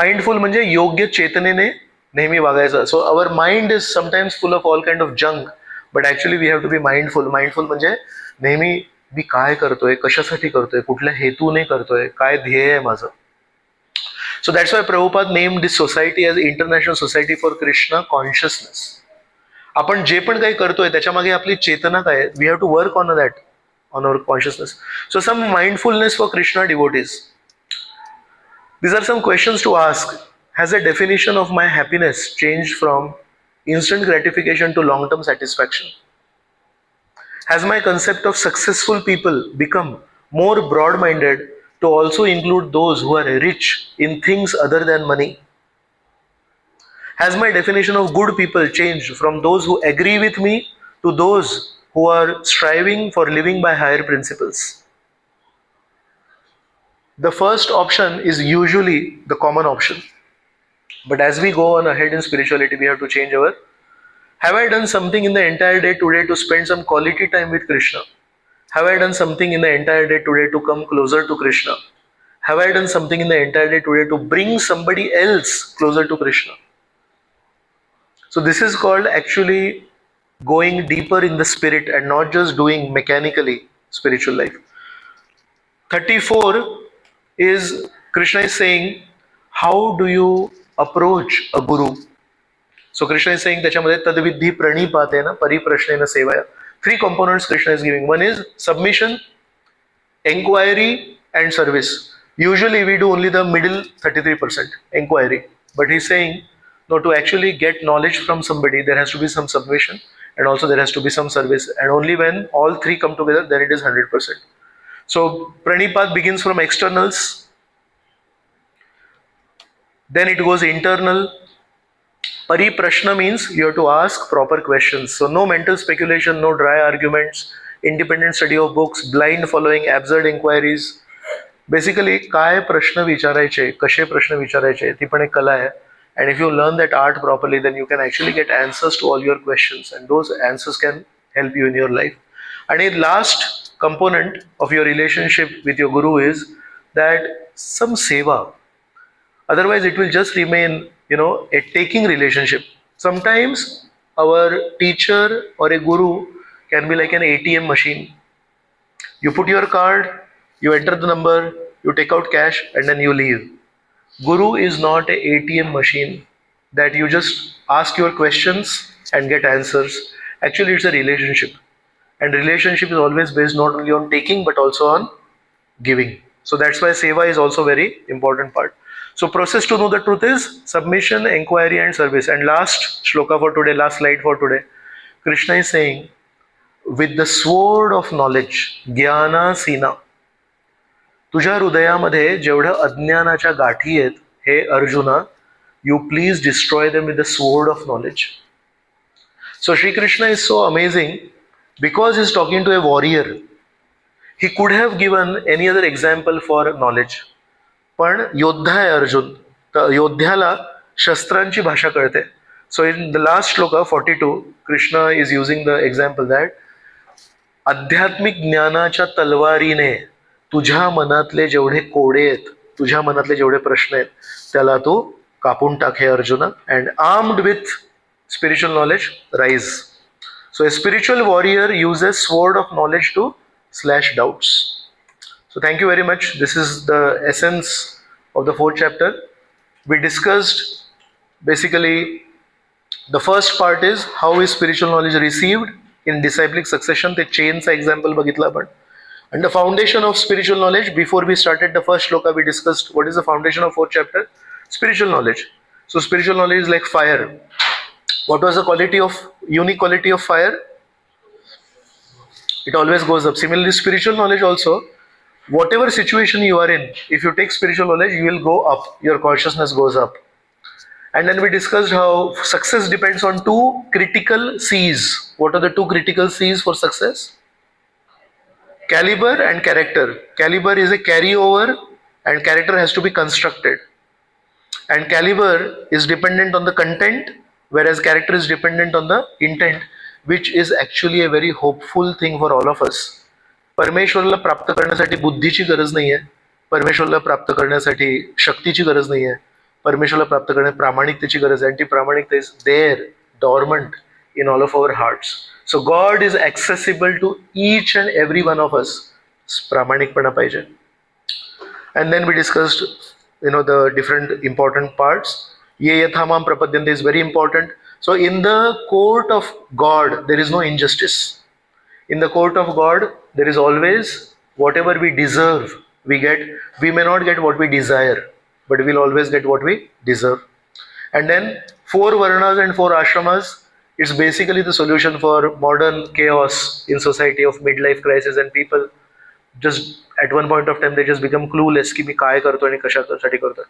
Mindful म्हणजे योग्य चेतनेने नेहमी वागायचं. So our mind is sometimes full of all kind of junk, but actually we have to be mindful. Mindful म्हणजे नेहमी मी काय करतोय, कशासाठी करतोय, कुठल्या हेतूने करतोय, काय ध्येय आहे माझं. सो that's Y Prabhupada name this society as international society for Krishna consciousness. आपण जे पण काही करतोय त्याच्यामागे आपली चेतना काय आहे, we have to work on that, on our consciousness. So some mindfulness for Krishna devotees. These are some questions to ask. Has the definition of my happiness changed from instant gratification to long-term satisfaction? Has my concept of successful people become more broad-minded to also include those who are rich in things other than money? Has my definition of good people changed from those who agree with me to those who are striving for living by higher principles? The first option is usually the common option. But as we go on ahead in spirituality, we have to change our. Have I done something in the entire day today to spend some quality time with Krishna? Have I done something in the entire day today to come closer to Krishna? Have I done something in the entire day today to bring somebody else closer to Krishna? So this is called actually going deeper in the spirit and not just doing mechanically spiritual life. 34 is Krishna is saying, how do you approach a guru? So Krishna is saying त्याच्यामध्ये तद्विधी प्रणिपातेन परिप्रश्नेन सेवया. 3 components Krishna is giving. One is submission, inquiry and service. Usually we do only the middle 33% inquiry, but he's saying no, to actually get knowledge from somebody there has to be some submission and also there has to be some service, and only when all three come together then it is 100%. So pranipad begins from externals, then it goes internal. Pariprashna means you have to ask proper questions. So no mental speculation, no dry arguments, independent study of books, blind following, absurd inquiries. Basically काय प्रश्न विचारायचे, कसे प्रश्न विचारायचे, ती पण एक कला आहे. And if you learn that art properly, then you can actually get answers to all your questions, and those answers can help you in your life. And a last component of your relationship with your guru is that some seva. Otherwise, it will just remain, a taking relationship. Sometimes our teacher or a guru can be like an ATM machine. You put your card, you enter the number, you take out cash, and then you leave. Guru is not a ATM machine that you just ask your questions and get answers. Actually, it's a relationship. And relationship is always based not only on taking but also on giving. So that's why seva is also very important part. So process to know the truth is submission, inquiry, and service. And last shloka for today, last slide for today, Krishna is saying, with the sword of knowledge, ज्ञाना सीना, तुझ्या हृदयामध्ये जेवढ्या अज्ञानाच्या गाठी आहेत हे arjuna, you please destroy them with the sword of knowledge. So Shri Krishna is so amazing because he's talking to a warrior. He could have given any other example for knowledge. पण योद्धा आहे अर्जुन, तर योद्ध्याला शस्त्रांची भाषा कळते. So in the last shloka 42 Krishna is using the example that आध्यात्मिक ज्ञानाच्या तलवारीने तुझ्या मनातले जेवढे कोडे आहेत, तुझ्या मनातले जेवढे प्रश्न आहेत, त्याला तू कापून टाक हे Arjuna. And armed with spiritual knowledge rise. So a spiritual warrior uses sword of knowledge to slash doubts. So thank you very much. This is the essence of the 4th chapter. We discussed basically the first part is how is spiritual knowledge received in disciplic succession. The chain's example bagitla आपण. And the foundation of spiritual knowledge, before we started the first shloka, we discussed what is the foundation of 4th chapter? Spiritual knowledge. So spiritual knowledge is like fire. What was the unique quality of fire? It always goes up. Similarly, spiritual knowledge also, whatever situation you are in, if you take spiritual knowledge, you will go up, your consciousness goes up. And then we discussed how success depends on two critical C's. What are the two critical C's for success? Caliber and character. Caliber is a carryover and character has to be constructed. And caliber is dependent on the content, whereas character is dependent on the intent, which is actually a very hopeful thing for all of us. परमेश्वरला प्राप्त करण्यासाठी बुद्धीची गरज नाही आहे, परमेश्वरला प्राप्त करण्यासाठी शक्तीची गरज नाही आहे, परमेश्वरला प्राप्त करण्यासाठी प्रामाणिकतेची गरज आहे. आणि ती प्रामाणिकता is there dormant in all of our hearts. So God is accessible to each and every one of us. प्रामाणिकपणा पाहिजे. And then we discussed the different important parts. ये यथा माम प्रपद्यन्ते is very important. So in the court of God there is no injustice. In the court of God, there is always whatever we deserve, we get. We may not get what we desire, but we'll always get what we deserve. And then 4 varnas and 4 ashramas is basically the solution for modern chaos in society of midlife crisis, and people just at one point of time they just become clueless की मी काय करतो आणि कशासाठी करतो.